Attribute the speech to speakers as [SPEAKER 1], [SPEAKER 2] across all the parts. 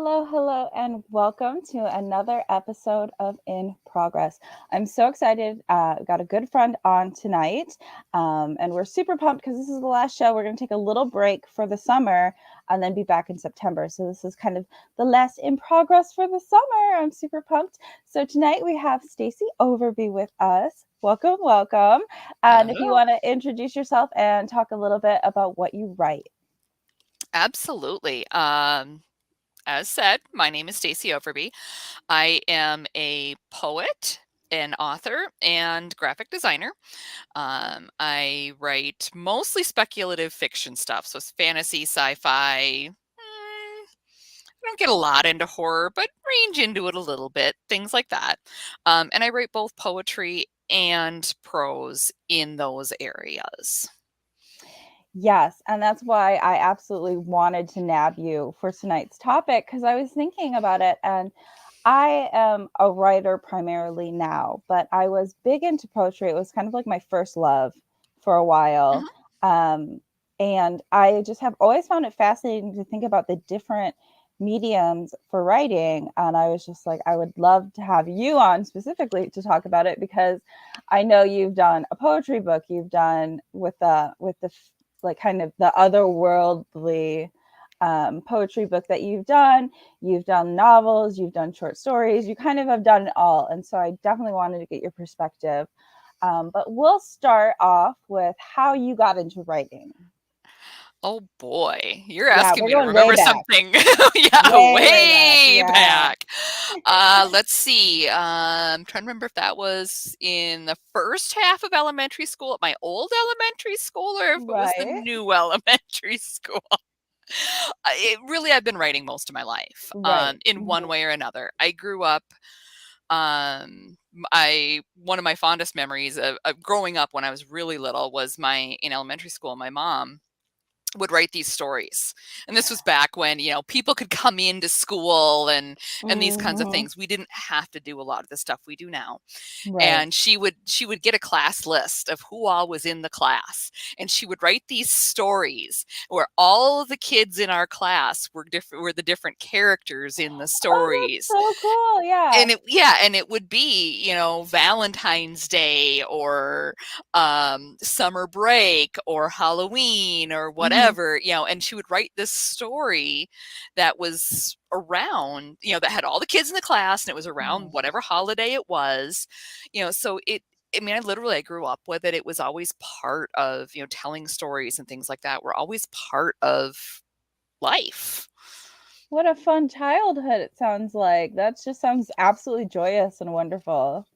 [SPEAKER 1] Hello, and welcome to another episode of In Progress. I'm so excited. Got a good friend on tonight, and we're super pumped because this is the last show. We're going to take a little break for the summer and then be back in September. So this is kind of the last In Progress for the summer. I'm super pumped. So tonight we have Stacy Overby with us. Welcome. And if you
[SPEAKER 2] Hello.
[SPEAKER 1] want to introduce yourself and talk a little bit about what you write.
[SPEAKER 2] Absolutely. As said, my name is Stacy Overby. I am a poet, an author, and graphic designer. I write mostly speculative fiction stuff, so it's fantasy, sci-fi. I don't get a lot into horror, but range into it a little bit, things like that. And I write both poetry and prose in those areas.
[SPEAKER 1] Yes, and that's why I absolutely wanted to nab you for tonight's topic because I was thinking about it, and I am a writer primarily now, but I was big into poetry. It was kind of like my first love for a while.
[SPEAKER 2] Mhm.
[SPEAKER 1] Um, and I just have always found it fascinating to think about the different mediums for writing. And I was just like, I would love to have you on specifically to talk about it because I know you've done a poetry book, you've done with the like kind of the otherworldly poetry book that you've done novels, you've done short stories, you kind of have done it all. And so I definitely wanted to get your perspective. But we'll start off with how you got into writing.
[SPEAKER 2] Oh boy, you're
[SPEAKER 1] Yeah,
[SPEAKER 2] asking
[SPEAKER 1] we're
[SPEAKER 2] me to
[SPEAKER 1] going way
[SPEAKER 2] remember
[SPEAKER 1] back,
[SPEAKER 2] something. Yeah,
[SPEAKER 1] way back.
[SPEAKER 2] way
[SPEAKER 1] Yeah,
[SPEAKER 2] back. Let's see. Trying to remember if that was in the first half of elementary school at my old elementary school or if it was the
[SPEAKER 1] right,
[SPEAKER 2] new elementary school. I've been writing most of my life,
[SPEAKER 1] right.
[SPEAKER 2] in one
[SPEAKER 1] Mhm.
[SPEAKER 2] way or another. I grew up, I one of my fondest memories of growing up when I was really little was in elementary school, my mom would write these stories. And this was back when, people could come into school and these kinds of
[SPEAKER 1] Mhm.
[SPEAKER 2] things. We didn't have to do a lot of the stuff we do now.
[SPEAKER 1] Right.
[SPEAKER 2] And she would get a class list of who all was in the class, and she would write these stories where all of the kids in our class were the different characters in the
[SPEAKER 1] Oh, that's
[SPEAKER 2] stories.
[SPEAKER 1] so cool. Yeah.
[SPEAKER 2] And it would be, Valentine's Day or summer break or Halloween or
[SPEAKER 1] Mhm.
[SPEAKER 2] whatever, and she would write this story that was around, that had all the kids in the class and it was around
[SPEAKER 1] Oh.
[SPEAKER 2] whatever holiday it was, so I grew up with it. It was always part of, telling stories and things like that were always part of life.
[SPEAKER 1] What a fun childhood it sounds like. That just sounds absolutely joyous and wonderful.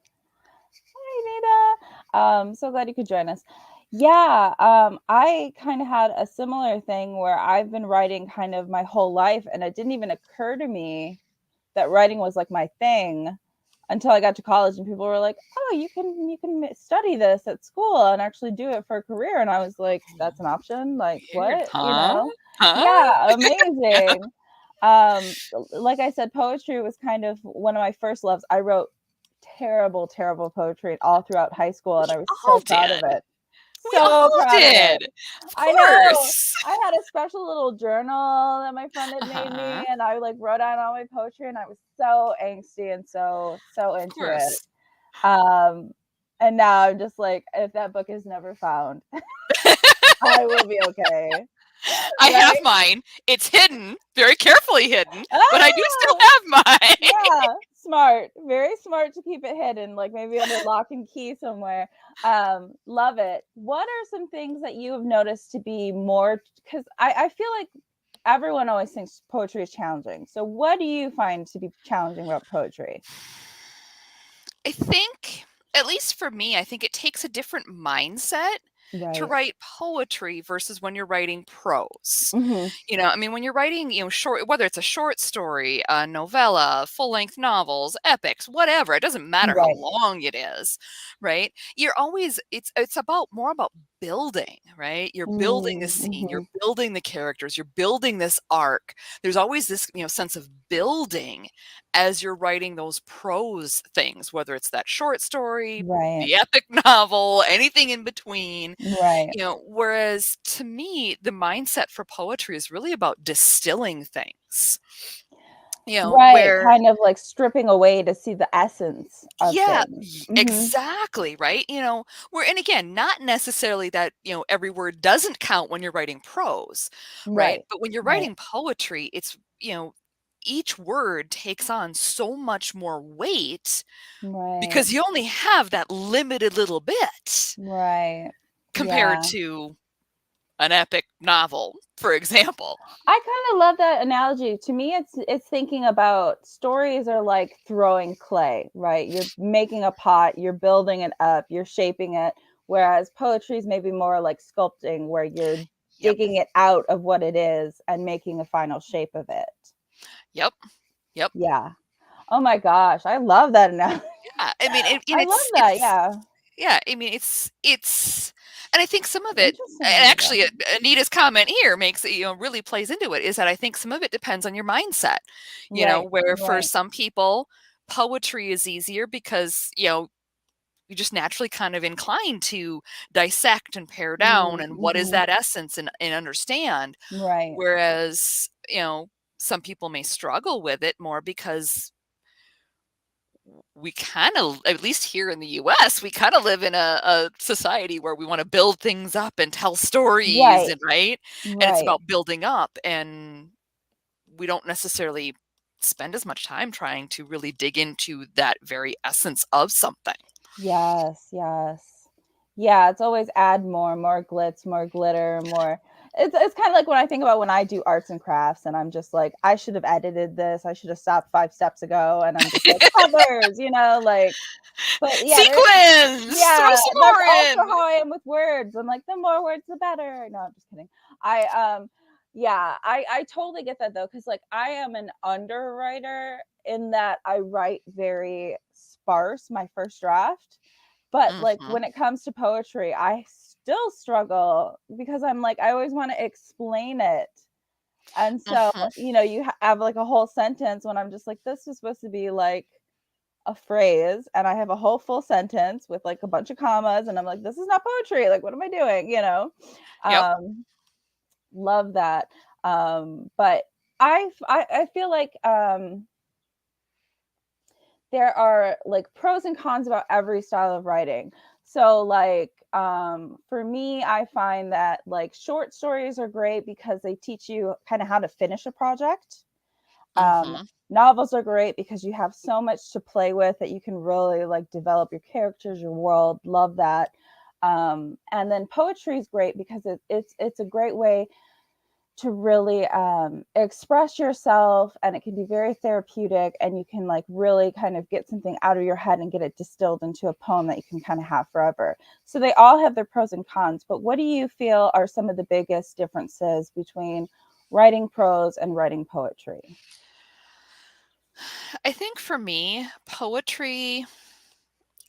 [SPEAKER 1] Hi, Nita. So glad you could join us. Yeah, I kind of had a similar thing where I've been writing kind of my whole life, and it didn't even occur to me that writing was like my thing until I got to college, and people were like, "Oh, you can study this at school and actually do it for a career." And I was like, "That's an option? Like
[SPEAKER 2] Weird.
[SPEAKER 1] what? You
[SPEAKER 2] Huh?
[SPEAKER 1] know?"
[SPEAKER 2] Huh?
[SPEAKER 1] Yeah, amazing. Like I said, poetry was kind of one of my first loves. I wrote terrible poetry all throughout high school, and
[SPEAKER 2] We
[SPEAKER 1] I was
[SPEAKER 2] all
[SPEAKER 1] so proud of
[SPEAKER 2] did.
[SPEAKER 1] it.
[SPEAKER 2] We
[SPEAKER 1] So
[SPEAKER 2] all
[SPEAKER 1] proud of it.
[SPEAKER 2] did. Of
[SPEAKER 1] I know.
[SPEAKER 2] course.
[SPEAKER 1] I had a special little journal that my friend had made
[SPEAKER 2] Uh-huh.
[SPEAKER 1] me, and I like wrote out all my poetry, and I was so angsty and so
[SPEAKER 2] Of
[SPEAKER 1] into it.
[SPEAKER 2] course.
[SPEAKER 1] Um, and now I'm just like, if that book is never found, I will be okay.
[SPEAKER 2] I have
[SPEAKER 1] Right?
[SPEAKER 2] mine. It's hidden, very carefully hidden, but I do still
[SPEAKER 1] Ah!
[SPEAKER 2] have mine.
[SPEAKER 1] Yeah, smart. Very smart to keep it hidden, like maybe under lock and key somewhere. Love it. What are some things that you have noticed to be more because I feel like everyone always thinks poetry is challenging. So what do you find to be challenging about poetry?
[SPEAKER 2] I think, at least for me, I think it takes a different mindset to
[SPEAKER 1] Right.
[SPEAKER 2] write poetry versus when you're writing prose.
[SPEAKER 1] Mhm.
[SPEAKER 2] When you're writing, short, whether it's a short story, a novella, full-length novels, epics, whatever, it doesn't matter how
[SPEAKER 1] Right.
[SPEAKER 2] long it is, right? It's about more about building, right? You're building the
[SPEAKER 1] Mm,
[SPEAKER 2] scene, you're
[SPEAKER 1] mhm.
[SPEAKER 2] building the characters, you're building this arc. There's always this, sense of building as you're writing those prose things, whether it's that short story,
[SPEAKER 1] Right.
[SPEAKER 2] the epic novel, anything in between,
[SPEAKER 1] Right.
[SPEAKER 2] whereas to me, the mindset for poetry is really about distilling things.
[SPEAKER 1] Right,
[SPEAKER 2] where
[SPEAKER 1] kind of like stripping away to see the essence of
[SPEAKER 2] yeah,
[SPEAKER 1] things. Mhm.
[SPEAKER 2] exactly, right? Where and again, not necessarily that, every word doesn't count when you're writing prose, right?
[SPEAKER 1] Right.
[SPEAKER 2] But when you're
[SPEAKER 1] Right.
[SPEAKER 2] writing poetry, each word takes on so much more weight
[SPEAKER 1] Right.
[SPEAKER 2] because you only have that limited little bit
[SPEAKER 1] Right.
[SPEAKER 2] compared
[SPEAKER 1] Yeah.
[SPEAKER 2] to an epic novel, for example.
[SPEAKER 1] I kind of love that analogy. To me, it's thinking about stories are like throwing clay, right? You're making a pot, you're building it up, you're shaping it. Whereas poetry is maybe more like sculpting, where you're
[SPEAKER 2] Yep.
[SPEAKER 1] digging it out of what it is and making a final shape of it.
[SPEAKER 2] Yep. Yep.
[SPEAKER 1] Yeah. Oh my gosh, I love that analogy.
[SPEAKER 2] Yeah. I mean, and
[SPEAKER 1] I love
[SPEAKER 2] it's
[SPEAKER 1] that. Yeah.
[SPEAKER 2] yeah, I mean, it's and I think some of it
[SPEAKER 1] Interesting
[SPEAKER 2] and
[SPEAKER 1] way to
[SPEAKER 2] actually,
[SPEAKER 1] go.
[SPEAKER 2] Anita's comment here makes it, really plays into it, is that I think some of it depends on your mindset,
[SPEAKER 1] Right.
[SPEAKER 2] where for
[SPEAKER 1] Right.
[SPEAKER 2] some people, poetry is easier because, you just naturally kind of inclined to dissect and pare down and what is
[SPEAKER 1] Mm-hmm.
[SPEAKER 2] that essence and understand.
[SPEAKER 1] Right.
[SPEAKER 2] Whereas, some people may struggle with it more because we kind of, at least here in the US, we kind of live in a society where we want to build things up and tell stories,
[SPEAKER 1] Right.
[SPEAKER 2] and right? And it's
[SPEAKER 1] Right.
[SPEAKER 2] about building up, and we don't necessarily spend as much time trying to really dig into that very essence of something.
[SPEAKER 1] Yes, yes. Yeah, it's always add more, more glitz, more glitter, more. It's kind of like when I think about when I do arts and crafts and I'm just like, I should have edited this. I should have stopped 5 steps ago. And I'm just like, colors, like, but yeah, there's,
[SPEAKER 2] Sequins! Throw
[SPEAKER 1] yeah,
[SPEAKER 2] some
[SPEAKER 1] that's
[SPEAKER 2] more
[SPEAKER 1] also
[SPEAKER 2] in!
[SPEAKER 1] how I am with words. I'm like, the more words, the better. No, I'm just kidding. Yeah, I totally get that though, because like I am an underwriter in that I write very sparse my first draft, but like
[SPEAKER 2] Mhm,
[SPEAKER 1] when it comes to poetry, I still struggle because I'm like I always want to explain it. And so,
[SPEAKER 2] mhm.
[SPEAKER 1] you have like a whole sentence when I'm just like, this is supposed to be like a phrase, and I have a whole full sentence with like a bunch of commas, and I'm like, this is not poetry. Like, what am I doing?
[SPEAKER 2] Yep.
[SPEAKER 1] Um, love that. But I feel like there are like pros and cons about every style of writing. So like for me, I find that like short stories are great because they teach you kind of how to finish a project. um,
[SPEAKER 2] Mhm.
[SPEAKER 1] Novels are great because you have so much to play with that you can really like develop your characters, your world. Love that. And then poetry is great because it's a great way to really express yourself, and it can be very therapeutic, and you can like really kind of get something out of your head and get it distilled into a poem that you can kind of have forever. So they all have their pros and cons, but what do you feel are some of the biggest differences between writing prose and writing poetry?
[SPEAKER 2] I think for me, poetry,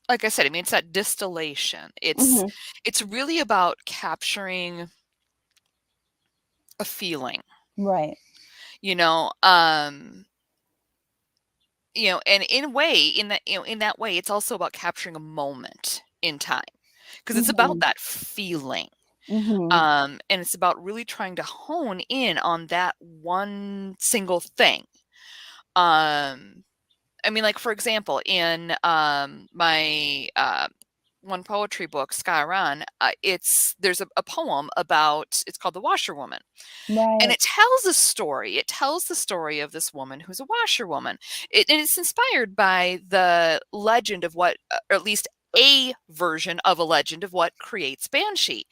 [SPEAKER 2] like I said, I mean, it's that distillation. It's
[SPEAKER 1] Hmm.
[SPEAKER 2] it's really about capturing a feeling,
[SPEAKER 1] Right.
[SPEAKER 2] you know, um, and in that way, it's also about capturing a moment in time because it's about
[SPEAKER 1] Hmm.
[SPEAKER 2] that feeling.
[SPEAKER 1] Hmm.
[SPEAKER 2] And it's about really trying to hone in on that one single thing. Um, I mean, like, for example, in, my, one poetry book, Sky Run, there's a poem about it's called The Washerwoman, and
[SPEAKER 1] Right.
[SPEAKER 2] it tells a story. It tells the story of this woman who's a washerwoman. And it's inspired by the legend of what or at least a version of a legend of what creates Banshee,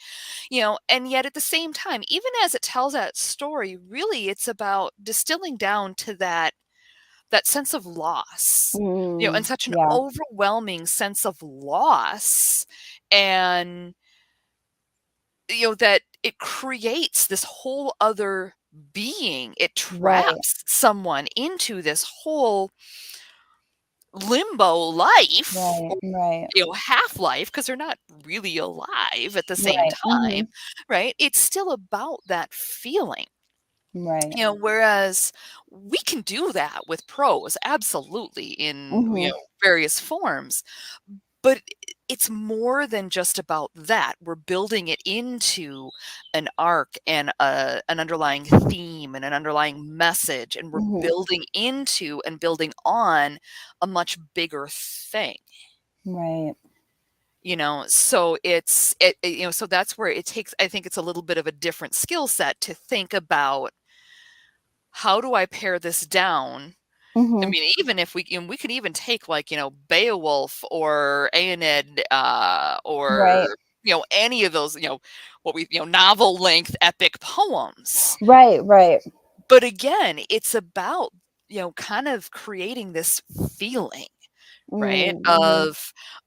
[SPEAKER 2] and yet at the same time, even as it tells that story, really it's about distilling down to that sense of loss, and such an
[SPEAKER 1] Yeah.
[SPEAKER 2] overwhelming sense of loss, and that it creates this whole other being. It
[SPEAKER 1] Right.
[SPEAKER 2] traps someone into this whole limbo life,
[SPEAKER 1] Right.
[SPEAKER 2] or
[SPEAKER 1] Right.
[SPEAKER 2] half life, because they're not really alive at the same
[SPEAKER 1] Right.
[SPEAKER 2] time, right? It's still about that feeling.
[SPEAKER 1] Right.
[SPEAKER 2] Whereas we can do that with prose, absolutely, in
[SPEAKER 1] Hmm.
[SPEAKER 2] various forms, but it's more than just about that. We're building it into an arc and an underlying theme and an underlying message, and we're
[SPEAKER 1] Mhm.
[SPEAKER 2] building into and building on a much bigger thing.
[SPEAKER 1] Right.
[SPEAKER 2] So so that's where it takes, I think it's a little bit of a different skill set to think about, how do I pare this down? I
[SPEAKER 1] Mhm.
[SPEAKER 2] mean, even if we could even take, like, Beowulf or Aeneid,
[SPEAKER 1] Right.
[SPEAKER 2] or, any of those, novel length epic poems.
[SPEAKER 1] Right, right.
[SPEAKER 2] But again, it's about, kind of creating this feeling, right?
[SPEAKER 1] Mm, mhm.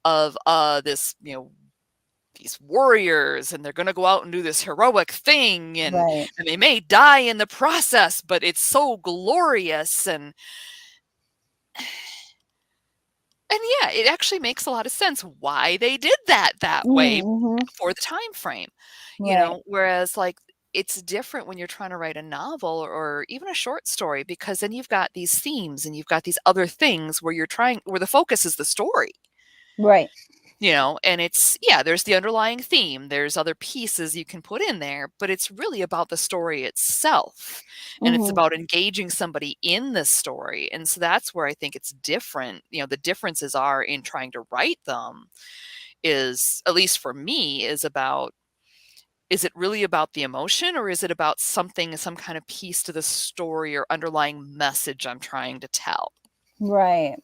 [SPEAKER 2] Of this, these warriors, and they're going to go out and do this heroic thing,
[SPEAKER 1] Right.
[SPEAKER 2] and they may die in the process, but it's so glorious. And yeah, it actually makes a lot of sense why they did that
[SPEAKER 1] Mm,
[SPEAKER 2] way
[SPEAKER 1] mhm.
[SPEAKER 2] for the time frame,
[SPEAKER 1] Right.
[SPEAKER 2] whereas, like, it's different when you're trying to write a novel or even a short story, because then you've got these themes and you've got these other things where the focus is the story.
[SPEAKER 1] Right.
[SPEAKER 2] And yeah, there's the underlying theme, there's other pieces you can put in there, but it's really about the story itself. And it's
[SPEAKER 1] Mhm.
[SPEAKER 2] about engaging somebody in the story. And so that's where I think it's different. The differences are in trying to write them, is, at least for me, is it really about the emotion, or is it about some kind of piece to the story or underlying message I'm trying to tell?
[SPEAKER 1] Right.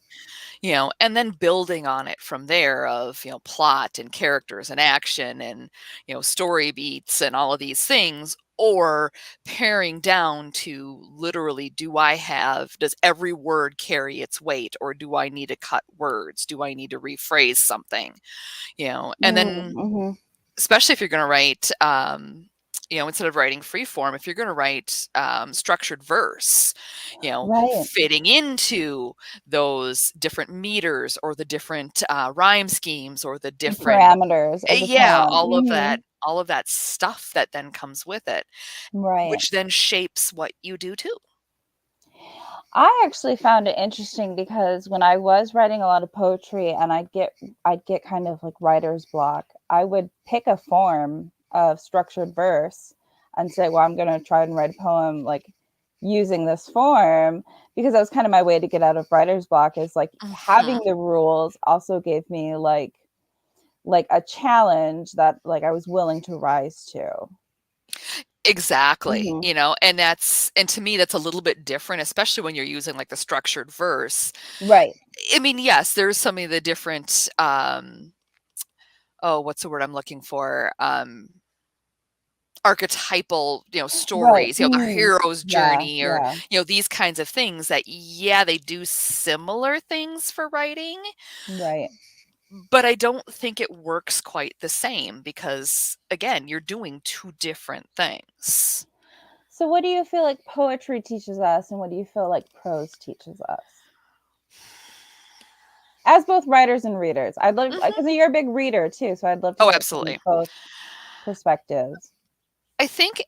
[SPEAKER 2] And then building on it from there, of, plot and characters and action and, story beats and all of these things, or paring down to literally, does every word carry its weight, or do I need to cut words? Do I need to rephrase something? And
[SPEAKER 1] Mm,
[SPEAKER 2] then,
[SPEAKER 1] mhm.
[SPEAKER 2] especially if you're going to write, instead of writing free form, if you're going to write structured verse,
[SPEAKER 1] Right.
[SPEAKER 2] fitting into those different meters, or the different rhyme schemes, or the different,
[SPEAKER 1] Parameters of the
[SPEAKER 2] yeah,
[SPEAKER 1] poem. Mhm.
[SPEAKER 2] all of that stuff that then comes with it,
[SPEAKER 1] Right.
[SPEAKER 2] which then shapes what you do too.
[SPEAKER 1] I actually found it interesting because when I was writing a lot of poetry and I'd get kind of like writer's block, I would pick a form of structured verse and say, well, I'm going to try and write a poem like using this form because that was kind of my way to get out of writer's block is like having
[SPEAKER 2] Hmm.
[SPEAKER 1] the rules also gave me like a challenge that like I was willing to rise to.
[SPEAKER 2] Exactly.
[SPEAKER 1] Hmm.
[SPEAKER 2] And to me, that's a little bit different, especially when you're using, like, the structured verse.
[SPEAKER 1] Right.
[SPEAKER 2] I mean, yes, there's some of the different, oh, what's the word I'm looking for? Archetypal,
[SPEAKER 1] Right.
[SPEAKER 2] stories, the
[SPEAKER 1] Mm.
[SPEAKER 2] hero's
[SPEAKER 1] Yeah.
[SPEAKER 2] journey, or,
[SPEAKER 1] Yeah.
[SPEAKER 2] these kinds of things that, yeah, they do similar things for writing,
[SPEAKER 1] Right.
[SPEAKER 2] but I don't think it works quite the same, because, again, you're doing two different things.
[SPEAKER 1] So what do you feel like poetry teaches us and what do you feel like prose teaches us? As both writers and readers. I'd love
[SPEAKER 2] Mhm.
[SPEAKER 1] because you're a big reader too, so I'd love to
[SPEAKER 2] Oh,
[SPEAKER 1] hear it from
[SPEAKER 2] absolutely.
[SPEAKER 1] both perspectives.
[SPEAKER 2] I think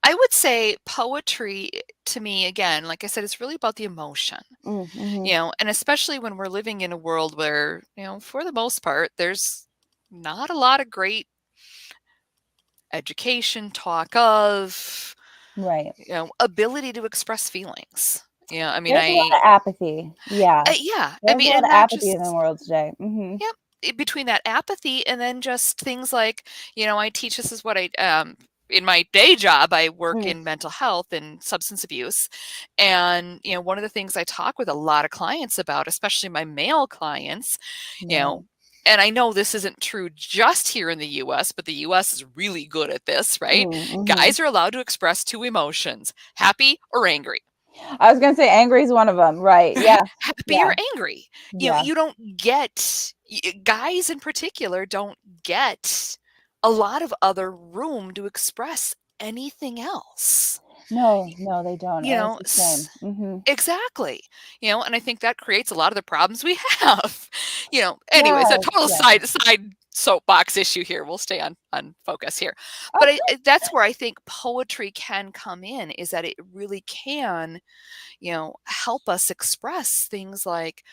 [SPEAKER 2] I would say poetry, to me, again, like I said, it's really about the emotion,
[SPEAKER 1] Mm, mhm.
[SPEAKER 2] and especially when we're living in a world where, for the most part, there's not a lot of great education, talk of,
[SPEAKER 1] Right.
[SPEAKER 2] ability to express feelings. I mean,
[SPEAKER 1] There's a lot of apathy. Yeah.
[SPEAKER 2] yeah, I
[SPEAKER 1] There's a
[SPEAKER 2] mean,
[SPEAKER 1] lot
[SPEAKER 2] and
[SPEAKER 1] of
[SPEAKER 2] not
[SPEAKER 1] apathy in the
[SPEAKER 2] just,
[SPEAKER 1] world today. Mhm.
[SPEAKER 2] yep, between that apathy and then just things like, I teach, this is what in my day job, I work
[SPEAKER 1] Mm,
[SPEAKER 2] in mental health and substance abuse. And, one of the things I talk with a lot of clients about, especially my male clients, you
[SPEAKER 1] right.
[SPEAKER 2] know, and I know this isn't true just here in the US, but the US is really good at this, right?
[SPEAKER 1] Mm, mhm.
[SPEAKER 2] Guys are allowed to express two emotions, happy or angry.
[SPEAKER 1] I was gonna say angry is one of them. Right. Yeah.
[SPEAKER 2] Happy or
[SPEAKER 1] Yeah.
[SPEAKER 2] angry.
[SPEAKER 1] Yeah.
[SPEAKER 2] You don't get, guys in particular don't get a lot of other room to express anything else.
[SPEAKER 1] No, no, they don't,
[SPEAKER 2] You
[SPEAKER 1] and it's
[SPEAKER 2] know,
[SPEAKER 1] a shame. Mhm.
[SPEAKER 2] exactly. And I think that creates a lot of the problems we have. Anyways, a
[SPEAKER 1] Yes,
[SPEAKER 2] total
[SPEAKER 1] yeah.
[SPEAKER 2] side soapbox issue here. We'll stay on focus here. But
[SPEAKER 1] Oh,
[SPEAKER 2] that's where I think poetry can come in, is that it really can, help us express things like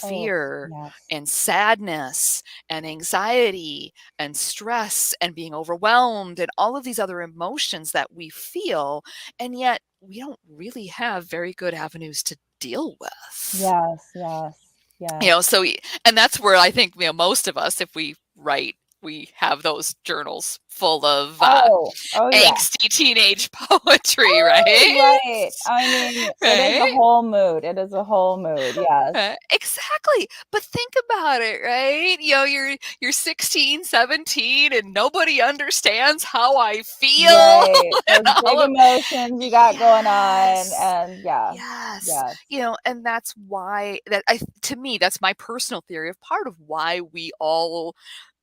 [SPEAKER 1] Oh,
[SPEAKER 2] fear
[SPEAKER 1] yes.
[SPEAKER 2] and sadness and anxiety and stress and being overwhelmed and all of these other emotions that we feel, and yet we don't really have very good avenues to deal with.
[SPEAKER 1] Yes, yes, yes.
[SPEAKER 2] So and that's where I think, most of us, if we write, we have those journals full of
[SPEAKER 1] Oh, yeah.
[SPEAKER 2] angsty teenage poetry,
[SPEAKER 1] Oh,
[SPEAKER 2] right?
[SPEAKER 1] right. I mean, it is a
[SPEAKER 2] Right?
[SPEAKER 1] whole mood. It is a whole mood. Yes.
[SPEAKER 2] Exactly. But think about it, right? You're 16, 17, and nobody understands how I feel
[SPEAKER 1] Right.
[SPEAKER 2] and
[SPEAKER 1] Those big
[SPEAKER 2] all of
[SPEAKER 1] emotions you got going on.
[SPEAKER 2] yes.
[SPEAKER 1] And yeah,
[SPEAKER 2] Yes.
[SPEAKER 1] yes.
[SPEAKER 2] And that's why that I to me, that's my personal theory of part of why we all,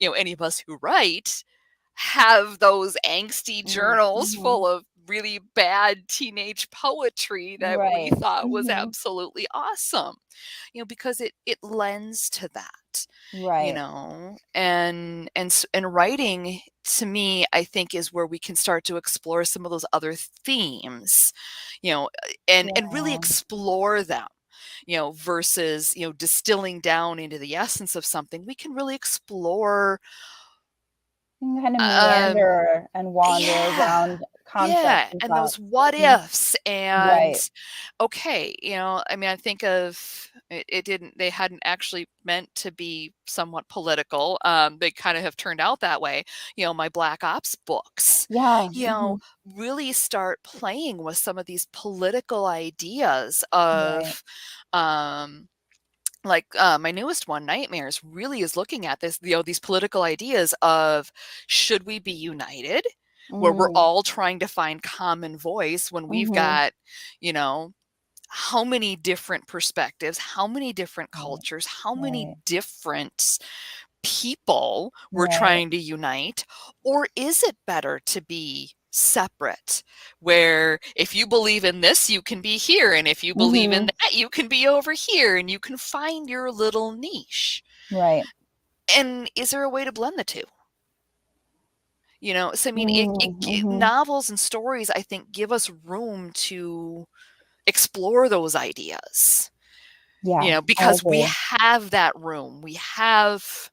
[SPEAKER 2] any of us who write have those angsty journals
[SPEAKER 1] Mm-hmm.
[SPEAKER 2] full of really bad teenage poetry that we
[SPEAKER 1] Right.
[SPEAKER 2] thought was
[SPEAKER 1] Mm-hmm.
[SPEAKER 2] absolutely awesome, because it lends to that,
[SPEAKER 1] Right.
[SPEAKER 2] and writing, to me, I think, is where we can start to explore some of those other themes, you know and really
[SPEAKER 1] Yeah.
[SPEAKER 2] explore them, versus, distilling down into the essence of something. We can really explore,
[SPEAKER 1] You can kind of
[SPEAKER 2] um
[SPEAKER 1] meander and wander
[SPEAKER 2] yeah.
[SPEAKER 1] around concepts
[SPEAKER 2] Yeah,
[SPEAKER 1] and
[SPEAKER 2] and those
[SPEAKER 1] thoughts.
[SPEAKER 2] what
[SPEAKER 1] Mhm.
[SPEAKER 2] ifs, and
[SPEAKER 1] Right.
[SPEAKER 2] okay, I mean, I think of it didn't they hadn't actually meant to be somewhat political. They kind of have turned out that way. My Black Ops books,
[SPEAKER 1] Yeah.
[SPEAKER 2] you
[SPEAKER 1] Hmm.
[SPEAKER 2] know, really start playing with some of these political ideas
[SPEAKER 1] Right.
[SPEAKER 2] of like, my newest one, Nightmares, really is looking at this, these political ideas of, should we be united, where we're
[SPEAKER 1] Mm.
[SPEAKER 2] all trying to find common voice when we've
[SPEAKER 1] Hmm.
[SPEAKER 2] got, you know, how many different perspectives, how many different
[SPEAKER 1] Right.
[SPEAKER 2] cultures, how many
[SPEAKER 1] Right.
[SPEAKER 2] different people we're
[SPEAKER 1] Right.
[SPEAKER 2] trying to unite? Or is it better to be separate, where if you believe in this, you can be here, and if you believe in
[SPEAKER 1] Hmm.
[SPEAKER 2] that, you can be over here, and you can find your little niche?
[SPEAKER 1] Right.
[SPEAKER 2] And is there a way to blend the two? So I mean,
[SPEAKER 1] Mm-hmm.
[SPEAKER 2] novels and stories, I think, give us room to explore those ideas,
[SPEAKER 1] Yeah, I
[SPEAKER 2] because we
[SPEAKER 1] agree.
[SPEAKER 2] have that room. We have,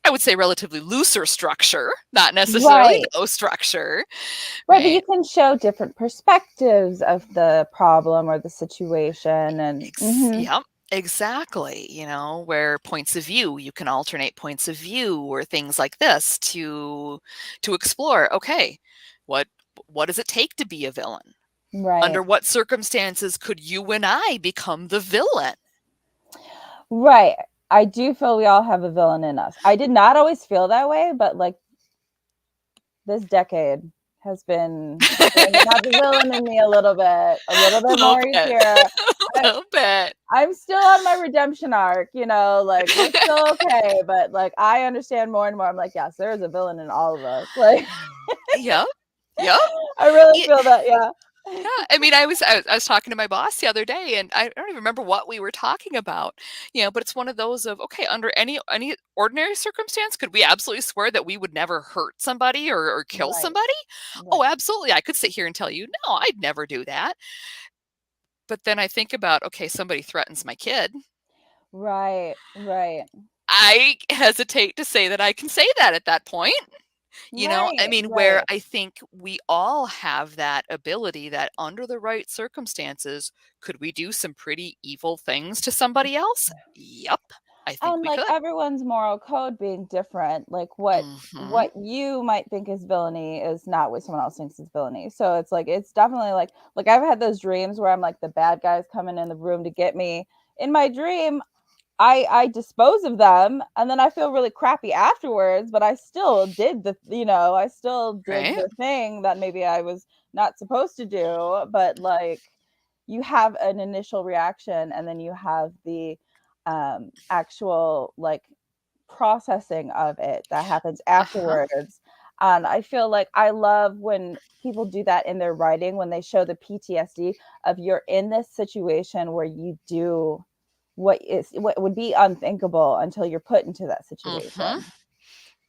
[SPEAKER 2] I would say, relatively looser structure, not necessarily
[SPEAKER 1] Right.
[SPEAKER 2] no structure,
[SPEAKER 1] Right, but you
[SPEAKER 2] right?
[SPEAKER 1] can show different perspectives of the problem or the situation and mhm.
[SPEAKER 2] Yep, exactly. Where points of view, you can alternate points of view or things like this to explore. Okay, what what does it take to be a villain?
[SPEAKER 1] Right.
[SPEAKER 2] Under what circumstances could you and I become the villain?
[SPEAKER 1] Right. I do feel we all have a villain in us. I did not always feel that way, but, like, this decade has been bringing out the villain in me a little bit
[SPEAKER 2] Little
[SPEAKER 1] more each
[SPEAKER 2] bit,
[SPEAKER 1] year. I
[SPEAKER 2] little bit.
[SPEAKER 1] I'm still on my redemption arc, like, we're still okay, but, like, I understand more and more. I'm like, "Yes, there is a villain in all of us." Like,
[SPEAKER 2] Yep, yep.
[SPEAKER 1] I really feel that, yeah.
[SPEAKER 2] Yeah, I mean, I was talking to my boss the other day, and I don't even remember what we were talking about, but it's one of those of, okay, under any ordinary circumstance, could we absolutely swear that we would never hurt somebody or kill
[SPEAKER 1] Right,
[SPEAKER 2] somebody? Oh,
[SPEAKER 1] right,
[SPEAKER 2] absolutely. I could sit here and tell you, no, I'd never do that. But then I think about, okay, somebody threatens my kid.
[SPEAKER 1] right, right,
[SPEAKER 2] I hesitate to say that I can say that at that point. I
[SPEAKER 1] right,
[SPEAKER 2] mean, where
[SPEAKER 1] right.
[SPEAKER 2] I think we all have that ability that under the right circumstances, could we do some pretty evil things to somebody else? Yep, I think
[SPEAKER 1] And,
[SPEAKER 2] we
[SPEAKER 1] like,
[SPEAKER 2] could.
[SPEAKER 1] everyone's moral code being different, like,
[SPEAKER 2] Mhm.
[SPEAKER 1] what you might think is villainy is not what someone else thinks is villainy. So it's like it's definitely like, I've had those dreams where I'm like, the bad guys coming in the room to get me. In my dream, I dispose of them, and then I feel really crappy afterwards, but I still did
[SPEAKER 2] Right?
[SPEAKER 1] the thing that maybe I was not supposed to do, but, like, you have an initial reaction, and then you have the, actual, like, processing of it that happens
[SPEAKER 2] Uh-huh.
[SPEAKER 1] afterwards, and I feel like I love when people do that in their writing, when they show the PTSD of you're in this situation where you do what would be unthinkable until you're put into that
[SPEAKER 2] Mhm.
[SPEAKER 1] situation,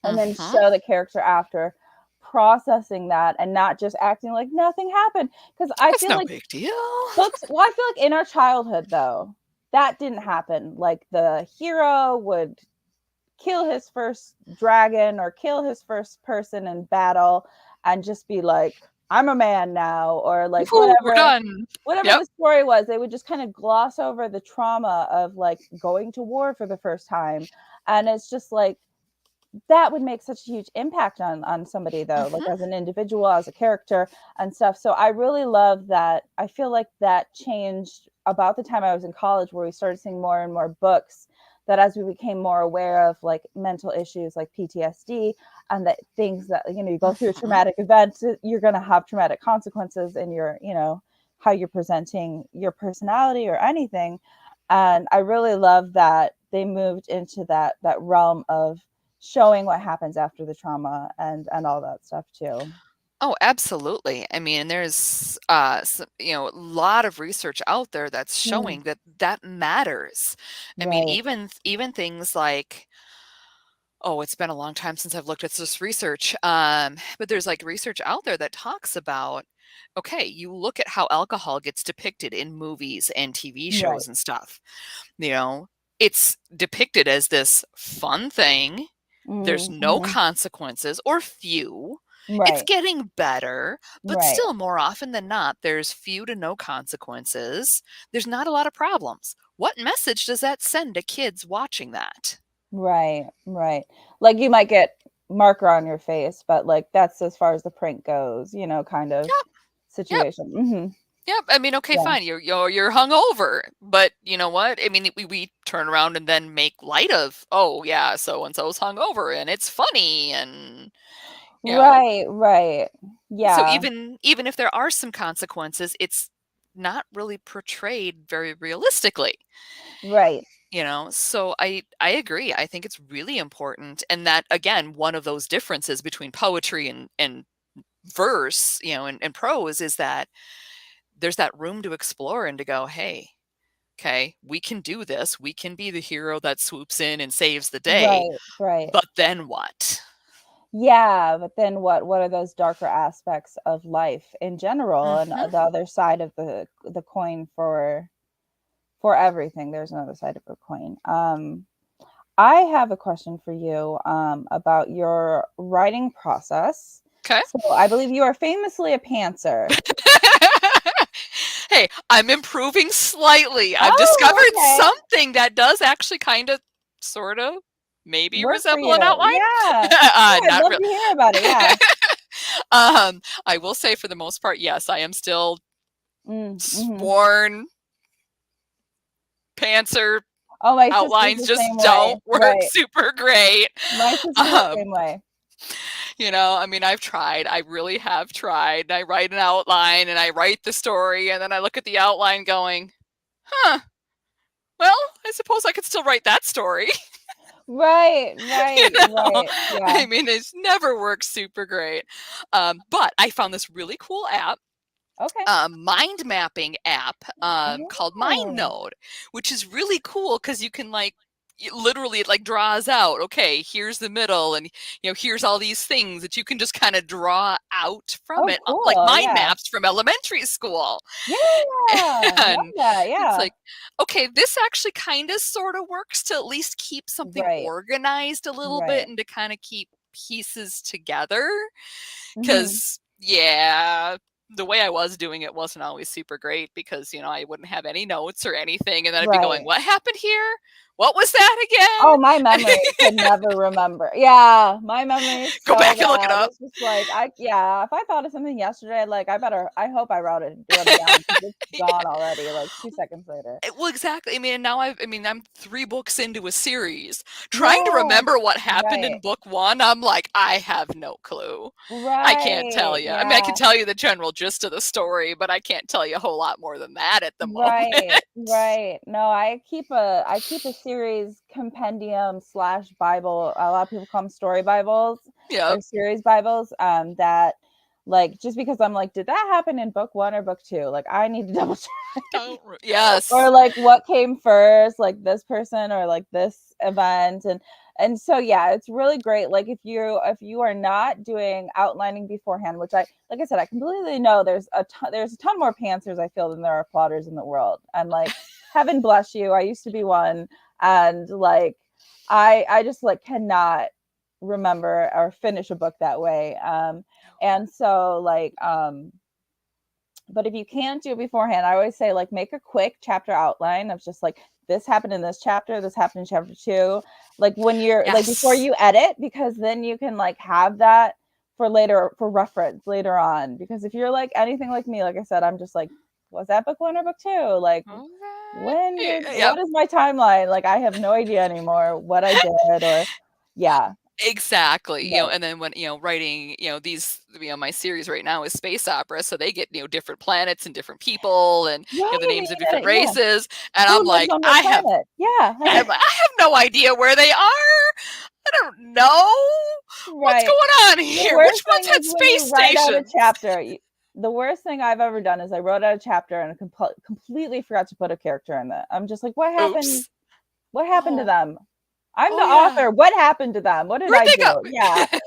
[SPEAKER 1] and then
[SPEAKER 2] Mhm.
[SPEAKER 1] show the character after processing that and not just acting like nothing happened. Because I
[SPEAKER 2] It's
[SPEAKER 1] feel
[SPEAKER 2] no
[SPEAKER 1] like
[SPEAKER 2] big deal.
[SPEAKER 1] I feel like in our childhood, though, that didn't happen. Like the hero would kill his first dragon or kill his first person in battle and just be like, I'm a man now, or like
[SPEAKER 2] Woo, we're done.
[SPEAKER 1] whatever
[SPEAKER 2] Yep.
[SPEAKER 1] the story was. They would just kind of gloss over the trauma of like going to war for the first time. And it's just like, that would make such a huge impact on somebody, though, like
[SPEAKER 2] Mhm.
[SPEAKER 1] as an individual, as a character and stuff. So I really love that. I feel like that changed about the time I was in college, where we started seeing more and more books, that as we became more aware of like mental issues like PTSD, and that things that, you know, you go through a
[SPEAKER 2] Mhm.
[SPEAKER 1] traumatic event, you're going to have traumatic consequences in your, you know, how you're presenting your personality or anything. And I really love that they moved into that realm of showing what happens after the trauma and all that stuff too.
[SPEAKER 2] Oh, absolutely. I mean, there's, a lot of research out there that's
[SPEAKER 1] Mm,
[SPEAKER 2] showing that that matters. I mean,
[SPEAKER 1] right.
[SPEAKER 2] even things like, oh, it's been a long time since I've looked at this research, but there's like research out there that talks about, okay, you look at how alcohol gets depicted in movies and TV
[SPEAKER 1] Right.
[SPEAKER 2] shows and stuff. You know, it's depicted as this fun thing. There's no
[SPEAKER 1] Mm-hmm.
[SPEAKER 2] consequences or few. It's
[SPEAKER 1] Right.
[SPEAKER 2] getting better, but
[SPEAKER 1] Right.
[SPEAKER 2] still more often than not, there's few to no consequences. There's not a lot of problems. What message does that send to kids watching that?
[SPEAKER 1] Right. Right. Like you might get marker on your face, but like that's as far as the prank goes, you know, kind of
[SPEAKER 2] Yep, yep,
[SPEAKER 1] situation. Hmm.
[SPEAKER 2] yep. I mean, okay,
[SPEAKER 1] Yeah.
[SPEAKER 2] fine. You're hungover, but you know what? I mean, we turn around and then make light of, oh yeah, so and so's hungover, and it's funny, and you know,
[SPEAKER 1] Right. Right.
[SPEAKER 2] so
[SPEAKER 1] Yeah.
[SPEAKER 2] even if there are some consequences, it's not really portrayed very realistically,
[SPEAKER 1] Right.
[SPEAKER 2] so I agree. I think it's really important, and that again, one of those differences between poetry and verse, and prose is that there's that room to explore and to go, hey, okay, we can do this. We can be the hero that swoops in and saves the day,
[SPEAKER 1] Right. Right.
[SPEAKER 2] but then what?
[SPEAKER 1] Yeah, but then what are those darker aspects of life in general, and
[SPEAKER 2] Hmm.
[SPEAKER 1] the other side of the coin for everything. There's another side of a coin. I have a question for you about your writing process.
[SPEAKER 2] Okay.
[SPEAKER 1] So I believe you are famously a pantser.
[SPEAKER 2] Hey, I'm improving slightly. I've
[SPEAKER 1] Oh,
[SPEAKER 2] discovered
[SPEAKER 1] okay.
[SPEAKER 2] something that does actually kind of, sort of, maybe
[SPEAKER 1] Work for
[SPEAKER 2] resemble an
[SPEAKER 1] you.
[SPEAKER 2] outline.
[SPEAKER 1] Yeah. Yeah, I'd
[SPEAKER 2] Not
[SPEAKER 1] love
[SPEAKER 2] real.
[SPEAKER 1] to hear about it. Yeah.
[SPEAKER 2] I will say for the most part, yes, I am still
[SPEAKER 1] Mm-hmm.
[SPEAKER 2] sworn pantser.
[SPEAKER 1] Oh, my sister's
[SPEAKER 2] Outlines
[SPEAKER 1] the
[SPEAKER 2] just
[SPEAKER 1] same way.
[SPEAKER 2] don't work
[SPEAKER 1] Right.
[SPEAKER 2] super great.
[SPEAKER 1] My sister's the
[SPEAKER 2] Um,
[SPEAKER 1] same way.
[SPEAKER 2] I mean, I've tried. I really have tried. I write an outline and I write the story, and then I look at the outline going, huh, well, I suppose I could still write that story.
[SPEAKER 1] Right,
[SPEAKER 2] you
[SPEAKER 1] right,
[SPEAKER 2] know,
[SPEAKER 1] right. Yeah.
[SPEAKER 2] I mean, it's never worked super great. But I found this really cool app,
[SPEAKER 1] Okay.
[SPEAKER 2] mind mapping app, called
[SPEAKER 1] Oh,
[SPEAKER 2] MindNode, which is really cool because you can like literally it like draws out, okay, here's the middle, and here's all these things that you can just kind of draw out from
[SPEAKER 1] oh,
[SPEAKER 2] it, like
[SPEAKER 1] cool.
[SPEAKER 2] mind
[SPEAKER 1] Yeah.
[SPEAKER 2] maps from elementary school.
[SPEAKER 1] Yeah. Love
[SPEAKER 2] And
[SPEAKER 1] that.
[SPEAKER 2] it's
[SPEAKER 1] Yeah.
[SPEAKER 2] like, okay, this actually kind of sort of works to at least keep something
[SPEAKER 1] Right.
[SPEAKER 2] organized a little
[SPEAKER 1] Right.
[SPEAKER 2] bit and to kind of keep pieces together.
[SPEAKER 1] Hmm.
[SPEAKER 2] Because, yeah, the way I was doing it wasn't always super great because, I wouldn't have any notes or anything. And then I'd be going,
[SPEAKER 1] Right.
[SPEAKER 2] what happened here? What was that
[SPEAKER 1] Oh, my
[SPEAKER 2] again?
[SPEAKER 1] memory could never remember. Yeah, my memory is
[SPEAKER 2] Go
[SPEAKER 1] so
[SPEAKER 2] back and look it
[SPEAKER 1] bad.
[SPEAKER 2] up.
[SPEAKER 1] It's just like yeah, if I thought of something yesterday, like I hope I wrote it down because it's
[SPEAKER 2] Yeah.
[SPEAKER 1] gone already, like 2 seconds later.
[SPEAKER 2] Well, exactly. I mean, I'm 3 books into a series. Trying to
[SPEAKER 1] Yeah.
[SPEAKER 2] remember what happened
[SPEAKER 1] Right.
[SPEAKER 2] in book 1, I'm like, I have no clue. I can't tell
[SPEAKER 1] Right.
[SPEAKER 2] you. I mean, I can
[SPEAKER 1] Yeah.
[SPEAKER 2] tell you the general gist of the story, but I can't tell you a whole lot more than that at the
[SPEAKER 1] Right,
[SPEAKER 2] moment.
[SPEAKER 1] right. No, I keep a series compendium slash Bible. A lot of people call them story Bibles
[SPEAKER 2] Yep.
[SPEAKER 1] or series Bibles. That like just because I'm like, did that happen in book one or book two? Like I need to double check. Or
[SPEAKER 2] Yes.
[SPEAKER 1] like what came first, like this person or like this event. And so yeah, it's really great. Like if you are not doing outlining beforehand, which I like I said, I completely know there's a ton more pantsers I feel than there are plotters in the world. And like heaven bless you. I used to be one, and like I just like cannot remember or finish a book that way. And so like but if you can't do it beforehand, I always say like make a quick chapter outline of just like this happened in this chapter, this happened in chapter 2. Like when you're like before
[SPEAKER 2] Yes.
[SPEAKER 1] you edit, because then you can like have that for later for reference later on. Because if you're like anything like me, like I said, I'm just like, was that book 1 or book 2? Like when
[SPEAKER 2] Okay.
[SPEAKER 1] did
[SPEAKER 2] Yep.
[SPEAKER 1] what is my timeline? Like I have no idea anymore what I did or yeah,
[SPEAKER 2] Exactly,
[SPEAKER 1] right.
[SPEAKER 2] and then when, writing, these, my series right now is space opera, so they get, different planets and different people and, the names of different
[SPEAKER 1] Right. Yeah.
[SPEAKER 2] races, and
[SPEAKER 1] Who
[SPEAKER 2] I'm
[SPEAKER 1] lives
[SPEAKER 2] like,
[SPEAKER 1] on what planet? Yeah.
[SPEAKER 2] I have no idea where they are. I don't know what's
[SPEAKER 1] Right.
[SPEAKER 2] going on
[SPEAKER 1] The
[SPEAKER 2] here. Which
[SPEAKER 1] worst
[SPEAKER 2] ones
[SPEAKER 1] thing
[SPEAKER 2] had
[SPEAKER 1] is when
[SPEAKER 2] space
[SPEAKER 1] you write out a
[SPEAKER 2] stations?
[SPEAKER 1] chapter. The worst thing I've ever done is I wrote out a chapter and completely forgot to put a character in it. I'm just like, what happened?
[SPEAKER 2] Oops.
[SPEAKER 1] What happened to
[SPEAKER 2] Oh,
[SPEAKER 1] them? I'm
[SPEAKER 2] oh
[SPEAKER 1] the
[SPEAKER 2] yeah.
[SPEAKER 1] author. What happened to them? What did
[SPEAKER 2] Where'd
[SPEAKER 1] I
[SPEAKER 2] they
[SPEAKER 1] do? Yeah.
[SPEAKER 2] go?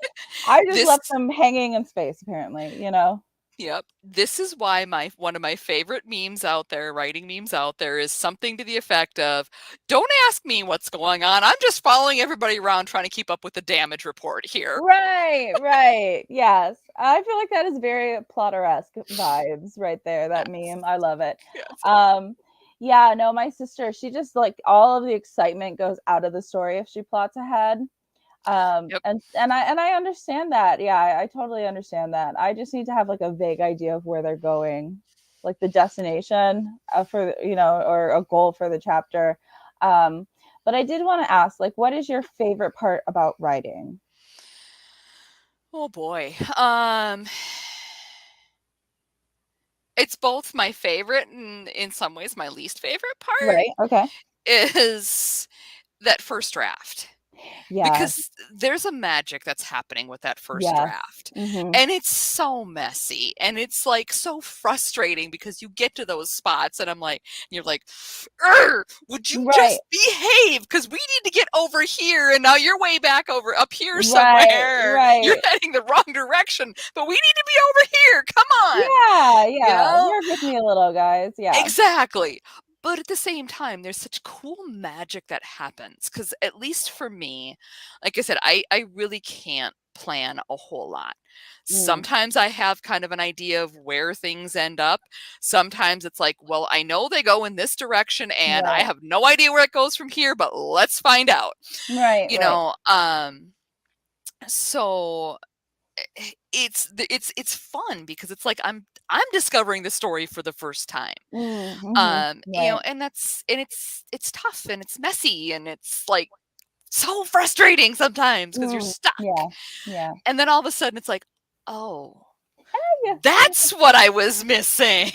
[SPEAKER 1] I just
[SPEAKER 2] This
[SPEAKER 1] left them hanging in space, apparently, you know?
[SPEAKER 2] Yep. This is why my one of my favorite memes out there, writing memes out there, is something to the effect of, "Don't ask me what's going on. I'm just following everybody around trying to keep up with the damage report here."
[SPEAKER 1] Right, right. Yes. I feel like that is very Plotter-esque vibes right there, that
[SPEAKER 2] Yes.
[SPEAKER 1] meme. I love it.
[SPEAKER 2] Yes.
[SPEAKER 1] Um, yeah, no, my sister, she just like all of the excitement goes out of the story if she plots ahead.
[SPEAKER 2] Yep.
[SPEAKER 1] And I understand that. Yeah, I totally understand that. I just need to have like a vague idea of where they're going, like the destination for or a goal for the chapter. Um, but I did want to ask, like, what is your favorite part about writing?
[SPEAKER 2] Oh boy. It's both my favorite and in some ways my least favorite part
[SPEAKER 1] Right. Okay.
[SPEAKER 2] is that first draft.
[SPEAKER 1] Yeah.
[SPEAKER 2] Because there's a magic that's happening with that first
[SPEAKER 1] Yes.
[SPEAKER 2] draft,
[SPEAKER 1] Mhm.
[SPEAKER 2] and it's so messy, and it's, like, so frustrating because you get to those spots, and you're like, "Urgh, would you
[SPEAKER 1] Right.
[SPEAKER 2] just behave? Because we need to get over here, and now you're way back over up here
[SPEAKER 1] Right.
[SPEAKER 2] somewhere. You're
[SPEAKER 1] Right.
[SPEAKER 2] heading the wrong direction, but we need to be over here, come on."
[SPEAKER 1] Yeah.
[SPEAKER 2] You
[SPEAKER 1] Yeah.
[SPEAKER 2] know?
[SPEAKER 1] Work with me a little, guys. Yeah.
[SPEAKER 2] Exactly. But at the same time, there's such cool magic that happens because at least for me, like I said, I really can't plan a whole lot.
[SPEAKER 1] Mm.
[SPEAKER 2] Sometimes I have kind of an idea of where things end up. Sometimes it's like, well, I know they go in this direction and I
[SPEAKER 1] Right.
[SPEAKER 2] have no idea where it goes from here, but let's find out.
[SPEAKER 1] Right.
[SPEAKER 2] You
[SPEAKER 1] Right.
[SPEAKER 2] know, so it's fun because it's like I'm discovering the story for the first time.
[SPEAKER 1] Mm. Mhm. Right.
[SPEAKER 2] And it's tough and it's messy and it's like so frustrating sometimes because you're
[SPEAKER 1] Mm.
[SPEAKER 2] stuck.
[SPEAKER 1] Yeah. Yeah.
[SPEAKER 2] And then all of a sudden it's like, oh,
[SPEAKER 1] Yeah.
[SPEAKER 2] that's what I was missing.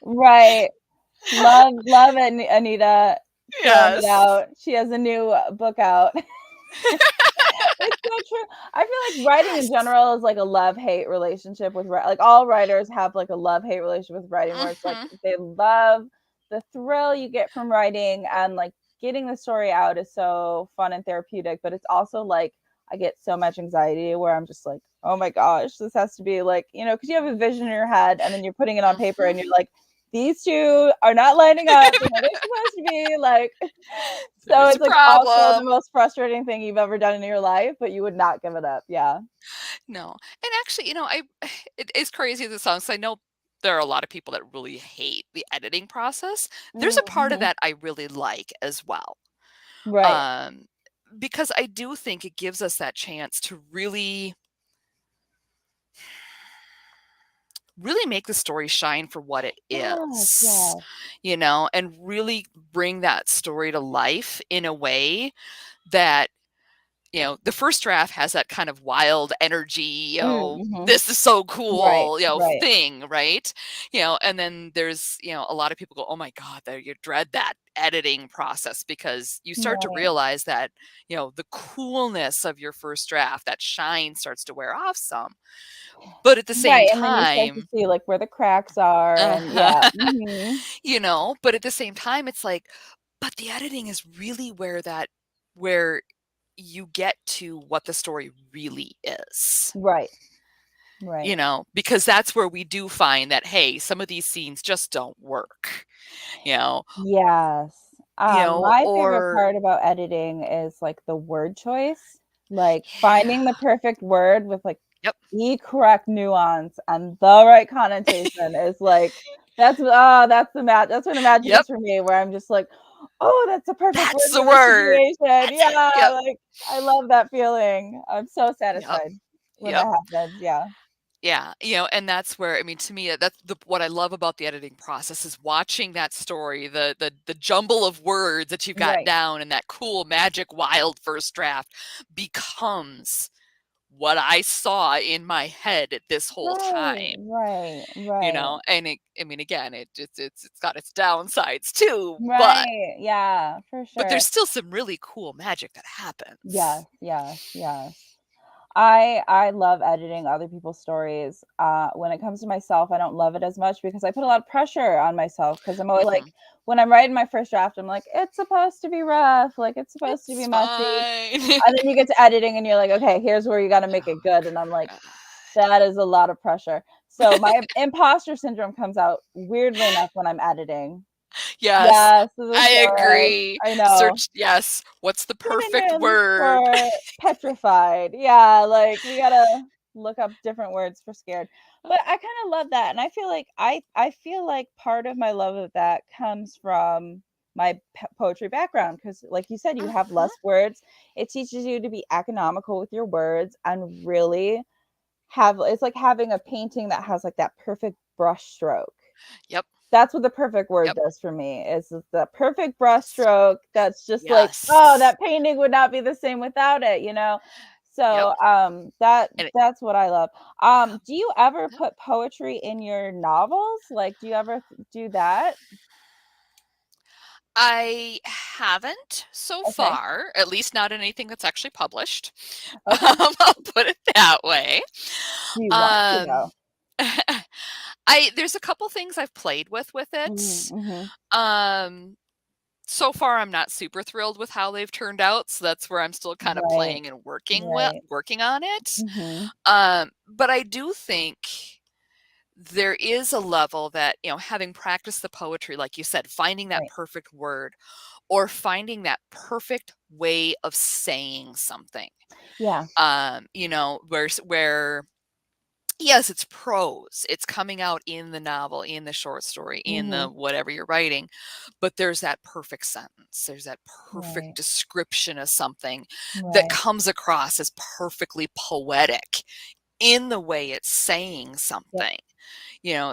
[SPEAKER 1] Right. Love Anita throwing it
[SPEAKER 2] Yes.
[SPEAKER 1] out. She has a new book out. It's so true. I feel like writing in
[SPEAKER 2] Yes.
[SPEAKER 1] general is like a love-hate relationship with like all writers have like a love-hate relationship with writing where it's like
[SPEAKER 2] Mhm.
[SPEAKER 1] they love the thrill you get from writing and like getting the story out is so fun and therapeutic, but it's also like I get so much anxiety where I'm just like, "Oh my gosh, this has to be like, because you have a vision in your head and then you're putting it on paper
[SPEAKER 2] Mhm.
[SPEAKER 1] and you're like, these two are not lining up the way they're supposed to be." Like so
[SPEAKER 2] There's a
[SPEAKER 1] it's like also the
[SPEAKER 2] problem.
[SPEAKER 1] most frustrating thing you've ever done in your life, but you would not give it up. Yeah.
[SPEAKER 2] No. And actually, it is crazy as it sounds. I know there are a lot of people that really hate the editing process. There's a part of
[SPEAKER 1] Mhm.
[SPEAKER 2] that I really like as well.
[SPEAKER 1] Right.
[SPEAKER 2] Um, because I do think it gives us that chance to really make the story shine for what it
[SPEAKER 1] Yes,
[SPEAKER 2] is,
[SPEAKER 1] yes.
[SPEAKER 2] and really bring that story to life in a way that the first draft has that kind of wild energy,
[SPEAKER 1] Mhm.
[SPEAKER 2] this is so
[SPEAKER 1] Right,
[SPEAKER 2] cool,
[SPEAKER 1] right.
[SPEAKER 2] thing, right? And then there's, a lot of people go, oh my God, you dread that editing process because you start to
[SPEAKER 1] Right.
[SPEAKER 2] realize that, the coolness of your first draft, that shine starts to wear off some. But at the same
[SPEAKER 1] Right, and then you start to
[SPEAKER 2] time,
[SPEAKER 1] see, like, where the cracks are and
[SPEAKER 2] uh,
[SPEAKER 1] yeah. Mhm.
[SPEAKER 2] but at the same time, it's like, but the editing is really where you get to what the story really is.
[SPEAKER 1] Right, Right.
[SPEAKER 2] because that's where we do find that, hey, some of these scenes just don't work, you know,
[SPEAKER 1] Yes. My favorite
[SPEAKER 2] or
[SPEAKER 1] part about editing is, like, the word choice, like, finding the
[SPEAKER 2] yeah,
[SPEAKER 1] perfect word with, like,
[SPEAKER 2] yep,
[SPEAKER 1] the correct nuance and the right connotation is, like that's the that's where the magic
[SPEAKER 2] yep,
[SPEAKER 1] is for me, where I'm just like, "Oh, that's the perfect
[SPEAKER 2] that's
[SPEAKER 1] word
[SPEAKER 2] the
[SPEAKER 1] for this
[SPEAKER 2] word.
[SPEAKER 1] situation."
[SPEAKER 2] That's it.
[SPEAKER 1] Yeah,
[SPEAKER 2] Yep,
[SPEAKER 1] like, I love that feeling. I'm so
[SPEAKER 2] yep,
[SPEAKER 1] satisfied when
[SPEAKER 2] yep.
[SPEAKER 1] that happens, yeah.
[SPEAKER 2] Yeah, and that's where, I mean, to me, that's what I love about the editing process is watching that story, the jumble of words that you've got
[SPEAKER 1] Right.
[SPEAKER 2] down and that cool, magic, wild first draft becomes what I saw in my head this whole
[SPEAKER 1] Right,
[SPEAKER 2] time,
[SPEAKER 1] right, right.
[SPEAKER 2] and I mean, again, it's got its downsides too,
[SPEAKER 1] Right, yeah, for
[SPEAKER 2] but
[SPEAKER 1] sure.
[SPEAKER 2] there's still some really cool magic that
[SPEAKER 1] Yes,
[SPEAKER 2] happens.
[SPEAKER 1] yes, yes. I love editing other people's stories. When it comes to myself, I don't love it as much because I put a lot of pressure on myself because I'm always like
[SPEAKER 2] Mhm.
[SPEAKER 1] when I'm writing my first draft, I'm like, it's supposed to be rough, like it's supposed to be
[SPEAKER 2] It's
[SPEAKER 1] messy.
[SPEAKER 2] fine.
[SPEAKER 1] And then you get to editing and you're like, okay, here's where you got to make it good. And I'm like,
[SPEAKER 2] God.
[SPEAKER 1] that is a lot of pressure. So my imposter syndrome comes out weirdly enough when I'm editing.
[SPEAKER 2] Yes,
[SPEAKER 1] Yes, the
[SPEAKER 2] I
[SPEAKER 1] thesaurus.
[SPEAKER 2] agree.
[SPEAKER 1] I know.
[SPEAKER 2] Search, yes. What's the perfect
[SPEAKER 1] Synonyms
[SPEAKER 2] word?
[SPEAKER 1] for petrified. Yeah, like, we gotta look up different words for scared. But I kinda love that, and I feel like I feel like part of my love of that comes from my poetry background because, like you said, you have
[SPEAKER 2] Mhm.
[SPEAKER 1] less words. It teaches you to be economical with your words and really have it's like having a painting that has, like, that perfect brush stroke.
[SPEAKER 2] Yep,
[SPEAKER 1] That's what the perfect word
[SPEAKER 2] yep.
[SPEAKER 1] does for me, is the perfect brush stroke that's just like, "Oh,
[SPEAKER 2] Yes.
[SPEAKER 1] that painting would not be the same without it," you know?
[SPEAKER 2] Yep,
[SPEAKER 1] So,
[SPEAKER 2] and it
[SPEAKER 1] that's what I love. Do you ever
[SPEAKER 2] yep.
[SPEAKER 1] put poetry in your novels? Like, do you ever do that?
[SPEAKER 2] I haven't so
[SPEAKER 1] Okay,
[SPEAKER 2] far, at least not anything that's actually published.
[SPEAKER 1] okay.
[SPEAKER 2] I'll put it that way.
[SPEAKER 1] Do you want to,
[SPEAKER 2] Um,
[SPEAKER 1] though?
[SPEAKER 2] I there's a couple things I've played with
[SPEAKER 1] Mhm,
[SPEAKER 2] it.
[SPEAKER 1] mhm.
[SPEAKER 2] Um, so far, I'm not super thrilled with how they've turned out, so that's where I'm still kinda
[SPEAKER 1] Right,
[SPEAKER 2] playing and
[SPEAKER 1] right.
[SPEAKER 2] working on it.
[SPEAKER 1] Mhm.
[SPEAKER 2] But I do think there is a level that, having practiced the poetry, like you said, finding that
[SPEAKER 1] Right.
[SPEAKER 2] perfect word or finding that perfect way of saying something.
[SPEAKER 1] Yeah.
[SPEAKER 2] Where yes, it's prose. It's coming out in the novel, in the short story, in the
[SPEAKER 1] Mhm.
[SPEAKER 2] whatever you're writing, but there's that perfect sentence. There's that perfect
[SPEAKER 1] Right,
[SPEAKER 2] description of something that
[SPEAKER 1] right.
[SPEAKER 2] comes across as perfectly poetic in the way it's saying
[SPEAKER 1] Yep.
[SPEAKER 2] something.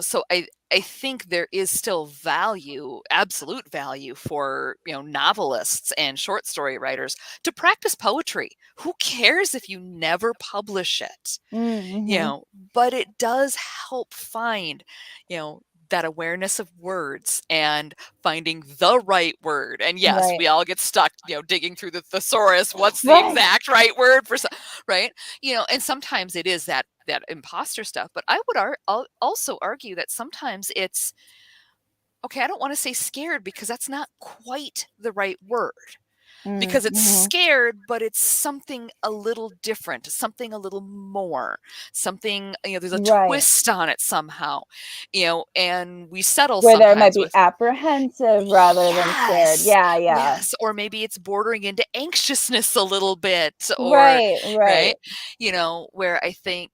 [SPEAKER 2] So I think there is still value, absolute value for, novelists and short story writers to practice poetry. Who cares if you never publish it?
[SPEAKER 1] Mm,
[SPEAKER 2] you
[SPEAKER 1] mhm.
[SPEAKER 2] know, but it does help find, you know, that awareness of words and finding the right word. And yes,
[SPEAKER 1] Right.
[SPEAKER 2] we all get stuck, digging through the thesaurus. What's the
[SPEAKER 1] Right.
[SPEAKER 2] exact right word for, right? And sometimes it is that imposter stuff. But I would also argue that sometimes it's okay. I don't want to say scared because that's not quite the right word
[SPEAKER 1] Mm,
[SPEAKER 2] because it's
[SPEAKER 1] mhm.
[SPEAKER 2] scared, but it's something a little different, something a little more, something, there's a
[SPEAKER 1] Right.
[SPEAKER 2] twist on it somehow, and we settle
[SPEAKER 1] Where there might
[SPEAKER 2] sometimes
[SPEAKER 1] be
[SPEAKER 2] with,
[SPEAKER 1] apprehensive rather than scared.
[SPEAKER 2] yes,
[SPEAKER 1] Yeah, yeah.
[SPEAKER 2] yes, or maybe it's bordering into anxiousness a little bit, or,
[SPEAKER 1] Right, right.
[SPEAKER 2] right, where I think,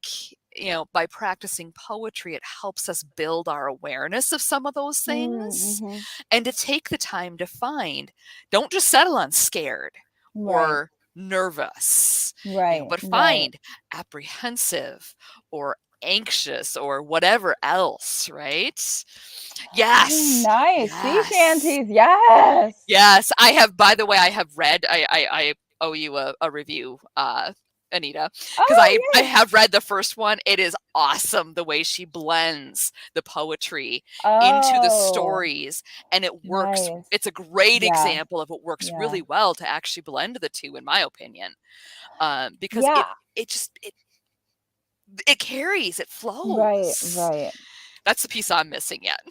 [SPEAKER 2] by practicing poetry, it helps us build our awareness of some of those
[SPEAKER 1] Mm,
[SPEAKER 2] things
[SPEAKER 1] mhm.
[SPEAKER 2] and to take the time to find, don't just settle on scared
[SPEAKER 1] Right,
[SPEAKER 2] or nervous,
[SPEAKER 1] right,
[SPEAKER 2] but
[SPEAKER 1] right.
[SPEAKER 2] find apprehensive or anxious or whatever else, right?
[SPEAKER 1] Oh,
[SPEAKER 2] Yes.
[SPEAKER 1] nice. Sea
[SPEAKER 2] Yes.
[SPEAKER 1] shanties, yes.
[SPEAKER 2] Yes. I have, by the way, I have read, I owe you a review, Anita, because I
[SPEAKER 1] Oh, yay.
[SPEAKER 2] have read the first one. It is awesome the way she blends the poetry into the
[SPEAKER 1] Oh,
[SPEAKER 2] stories, and it works.
[SPEAKER 1] nice.
[SPEAKER 2] It's a great
[SPEAKER 1] Yeah,
[SPEAKER 2] example of it works
[SPEAKER 1] yeah.
[SPEAKER 2] really well to actually blend the two, in my opinion, because it
[SPEAKER 1] Yeah,
[SPEAKER 2] it just it carries, it
[SPEAKER 1] right,
[SPEAKER 2] flows.
[SPEAKER 1] right.
[SPEAKER 2] That's the piece I'm missing yet.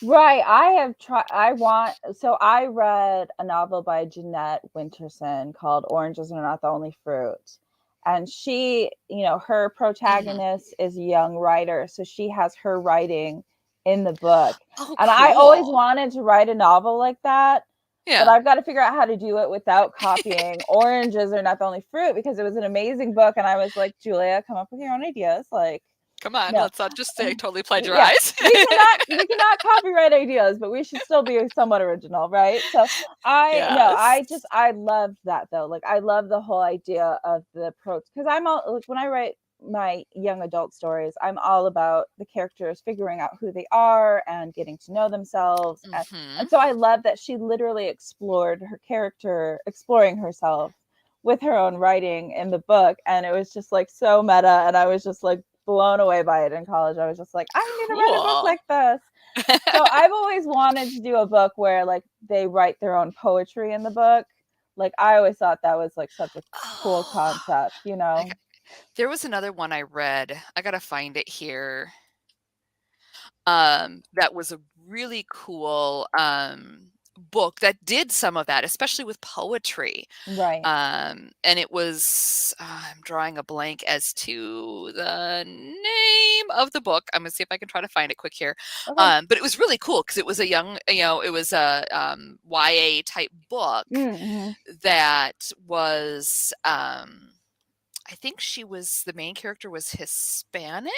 [SPEAKER 1] Right, I have tried I want so I read a novel by Jeanette Winterson called Oranges Are Not the Only Fruit, and she, her
[SPEAKER 2] Mhm.
[SPEAKER 1] protagonist is a young writer, so she has her writing in the book.
[SPEAKER 2] Oh,
[SPEAKER 1] And I always
[SPEAKER 2] cool.
[SPEAKER 1] wanted to write a novel like that, but
[SPEAKER 2] Yeah.
[SPEAKER 1] I've got to figure out how to do it without copying. Oranges are not the only fruit, because it was an amazing book, and I was like, Julia, come up with your own ideas. Like,
[SPEAKER 2] Come on,
[SPEAKER 1] no.
[SPEAKER 2] let's not just say totally
[SPEAKER 1] Yeah,
[SPEAKER 2] plagiarize.
[SPEAKER 1] we cannot copyright ideas, but we should still be somewhat original, right? So I no,
[SPEAKER 2] Yes.
[SPEAKER 1] I loved that though. Like, I love the whole idea of the approach, because I'm all like, when I write my young adult stories, I'm all about the characters figuring out who they are and getting to know themselves. And
[SPEAKER 2] Mhm.
[SPEAKER 1] so I love that she literally explored her character, exploring herself with her own writing in the book. And it was just like so meta. And I was just like blown away by it in college. I was just like, I need to write a book
[SPEAKER 2] Cool.
[SPEAKER 1] like this. So I've always wanted to do a book where like they write their own poetry in the book. Like, I always thought that was like such a cool
[SPEAKER 2] Oh,
[SPEAKER 1] concept, you
[SPEAKER 2] I
[SPEAKER 1] know?
[SPEAKER 2] got there was another one I read, I gotta find it here, that was a really cool, book that did some of that, especially with poetry.
[SPEAKER 1] Right.
[SPEAKER 2] And it was I'm drawing a blank as to the name of the book. I'm gonna see if I can try to find it quick here.
[SPEAKER 1] Okay.
[SPEAKER 2] But it was really cool because it was a young, it was a YA type book
[SPEAKER 1] Mm-hmm.
[SPEAKER 2] that was I think the main character was Hispanic,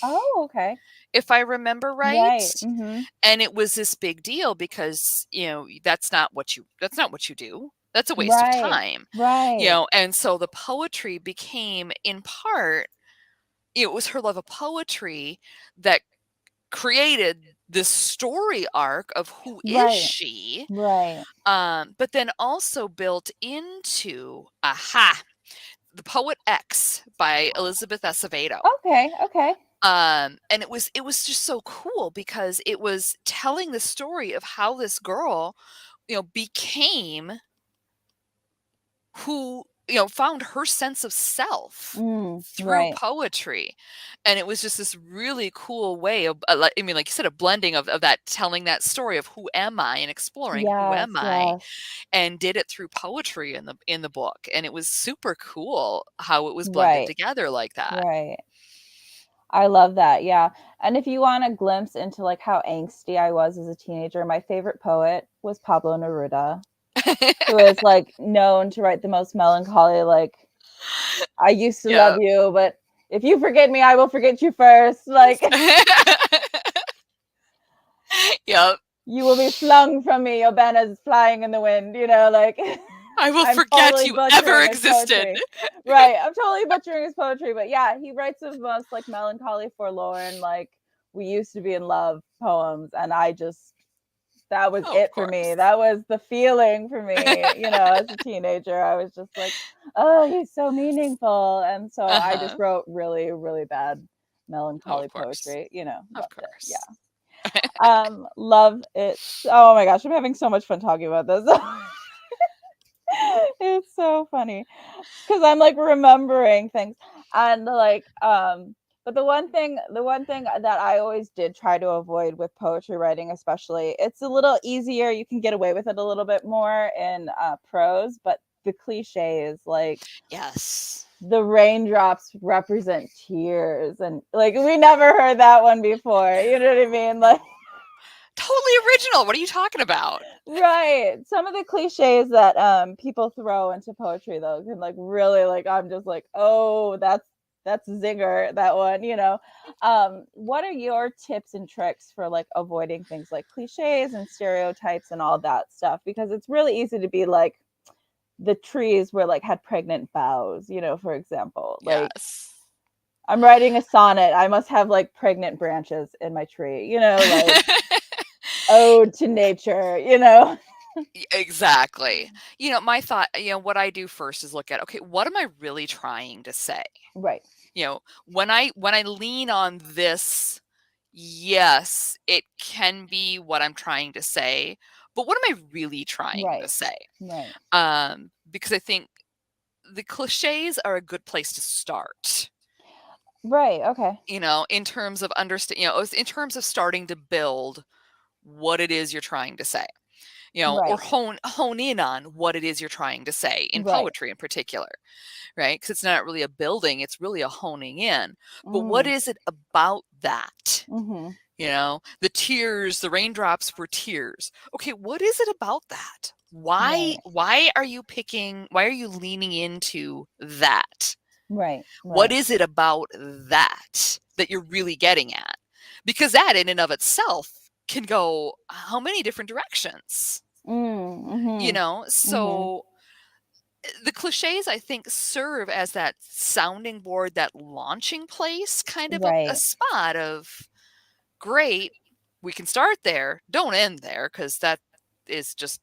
[SPEAKER 1] Oh, okay.
[SPEAKER 2] if I remember
[SPEAKER 1] Right.
[SPEAKER 2] right.
[SPEAKER 1] Mm-hmm.
[SPEAKER 2] And it was this big deal because, that's not what you do. That's a waste of
[SPEAKER 1] Right.
[SPEAKER 2] time.
[SPEAKER 1] Right.
[SPEAKER 2] And so the poetry became in part, it was her love of poetry that created this story arc of who is
[SPEAKER 1] Right.
[SPEAKER 2] she,
[SPEAKER 1] Right.
[SPEAKER 2] but then also built into aha, The Poet X by Elizabeth Acevedo.
[SPEAKER 1] Okay. Okay.
[SPEAKER 2] And it was just so cool because it was telling the story of how this girl, became who, found her sense of self through
[SPEAKER 1] Right.
[SPEAKER 2] poetry. And it was just this really cool way of, I mean, like you said, a blending of that, telling that story of who am I and exploring who
[SPEAKER 1] Yes.
[SPEAKER 2] am I,
[SPEAKER 1] Yes.
[SPEAKER 2] and did it through poetry in the book. And it was super cool how it was blended
[SPEAKER 1] Right.
[SPEAKER 2] together like that.
[SPEAKER 1] Right. I love that. Yeah. And if you want a glimpse into like how angsty I was as a teenager, my favorite poet was Pablo Neruda, who is like known to write the most melancholy, like, I used to love
[SPEAKER 2] Yeah.
[SPEAKER 1] you, but if you forget me, I will forget you first. Like,
[SPEAKER 2] Yep.
[SPEAKER 1] you will be flung from me, your banners flying in the wind, like,
[SPEAKER 2] I will
[SPEAKER 1] I'm
[SPEAKER 2] forget
[SPEAKER 1] totally
[SPEAKER 2] you ever
[SPEAKER 1] butchering his
[SPEAKER 2] existed.
[SPEAKER 1] poetry. Right. I'm totally butchering his poetry. But yeah, he writes the most like melancholy, forlorn, like, we used to be in love poems. And that was
[SPEAKER 2] Oh, of
[SPEAKER 1] it for me.
[SPEAKER 2] course.
[SPEAKER 1] That was the feeling for me, as a teenager. I was just like, oh, he's so meaningful. And so I just
[SPEAKER 2] Uh-huh.
[SPEAKER 1] wrote really, really bad
[SPEAKER 2] Oh, of
[SPEAKER 1] melancholy
[SPEAKER 2] course.
[SPEAKER 1] poetry,
[SPEAKER 2] Of
[SPEAKER 1] loved it. Yeah.
[SPEAKER 2] course.
[SPEAKER 1] Love it. Oh my gosh, I'm having so much fun talking about this. It's so funny because I'm like remembering things. And like, but the one thing that I always did try to avoid with poetry writing, especially, it's a little easier, you can get away with it a little bit more in prose, but the cliches, like,
[SPEAKER 2] Yes.
[SPEAKER 1] the raindrops represent tears, and like, we never heard that one before, you know what I mean? Like,
[SPEAKER 2] Totally original. What are you talking about?
[SPEAKER 1] right. Some of the cliches that people throw into poetry though can like really, like, I'm just like, oh, that's zinger, that one. What are your tips and tricks for like avoiding things like cliches and stereotypes and all that stuff? Because it's really easy to be like, the trees were like had pregnant boughs, for example. Like,
[SPEAKER 2] Yes.
[SPEAKER 1] I'm writing a sonnet, I must have like pregnant branches in my tree, like, ode to nature.
[SPEAKER 2] Exactly. My thought, what I do first is look at, okay, what am I really trying to say?
[SPEAKER 1] Right.
[SPEAKER 2] When I lean on this, yes, it can be what I'm trying to say, but what am I really trying to
[SPEAKER 1] Right.
[SPEAKER 2] say?
[SPEAKER 1] Right.
[SPEAKER 2] Because I think the cliches are a good place to start.
[SPEAKER 1] Right. Okay.
[SPEAKER 2] In terms of in terms of starting to build what it is you're trying to say. or
[SPEAKER 1] Right.
[SPEAKER 2] hone in on what it is you're trying to say in
[SPEAKER 1] Right.
[SPEAKER 2] poetry in particular, right? Because it's not really a building, it's really a honing in. But what
[SPEAKER 1] Mm.
[SPEAKER 2] is it about that?
[SPEAKER 1] Mm-hmm.
[SPEAKER 2] The tears, the raindrops were tears. Okay, what is it about that? Why
[SPEAKER 1] Right.
[SPEAKER 2] why are you why are you leaning into that?
[SPEAKER 1] Right.
[SPEAKER 2] What
[SPEAKER 1] Right.
[SPEAKER 2] is it about that you're really getting at? Because that in and of itself can go how many different directions,
[SPEAKER 1] Mm-hmm. Mm-hmm.
[SPEAKER 2] So the cliches I think serve as that sounding board, that launching place, kind of a
[SPEAKER 1] Right.
[SPEAKER 2] spot of great, we can start there, don't end there, because that is just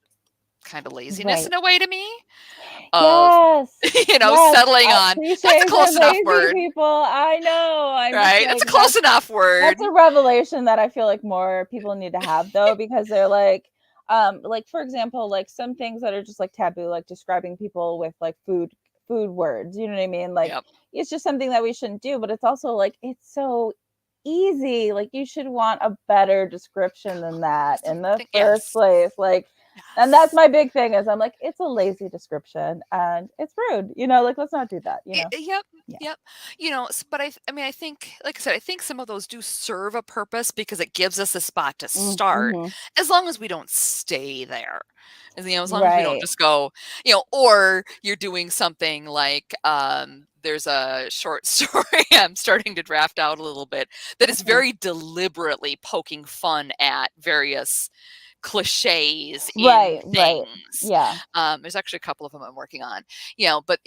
[SPEAKER 2] kind of laziness
[SPEAKER 1] Right.
[SPEAKER 2] in a way to me of
[SPEAKER 1] Yes. Yes.
[SPEAKER 2] settling on that's a
[SPEAKER 1] Cliches are
[SPEAKER 2] close enough
[SPEAKER 1] lazy
[SPEAKER 2] word,
[SPEAKER 1] people. I know. I'm just
[SPEAKER 2] right? That's
[SPEAKER 1] like,
[SPEAKER 2] a close enough word.
[SPEAKER 1] that's a revelation that I feel like more people need to have though, because they're like for example, like some things that are just like taboo, like describing people with like food words, you know what I mean? Like
[SPEAKER 2] Yep.
[SPEAKER 1] it's just something that we shouldn't do, but it's also like it's so easy. Like you should want a better description than that in the
[SPEAKER 2] Something,
[SPEAKER 1] first
[SPEAKER 2] yes.
[SPEAKER 1] place. Like and that's
[SPEAKER 2] Yes.
[SPEAKER 1] my big thing is I'm like, it's a lazy description and it's rude, like let's not do that,
[SPEAKER 2] Yep,
[SPEAKER 1] Yeah.
[SPEAKER 2] yep. But I mean, I think, like I said, I think some of those do serve a purpose because it gives us a spot to start,
[SPEAKER 1] Mm-hmm.
[SPEAKER 2] as long as we don't stay there. As long as we don't
[SPEAKER 1] Right.
[SPEAKER 2] just go, or you're doing something like, there's a short story I'm starting to draft out a little bit that is
[SPEAKER 1] Mhm.
[SPEAKER 2] very deliberately poking fun at various cliches in
[SPEAKER 1] Right, right.
[SPEAKER 2] things.
[SPEAKER 1] Yeah.
[SPEAKER 2] There's actually a couple of them I'm working on, but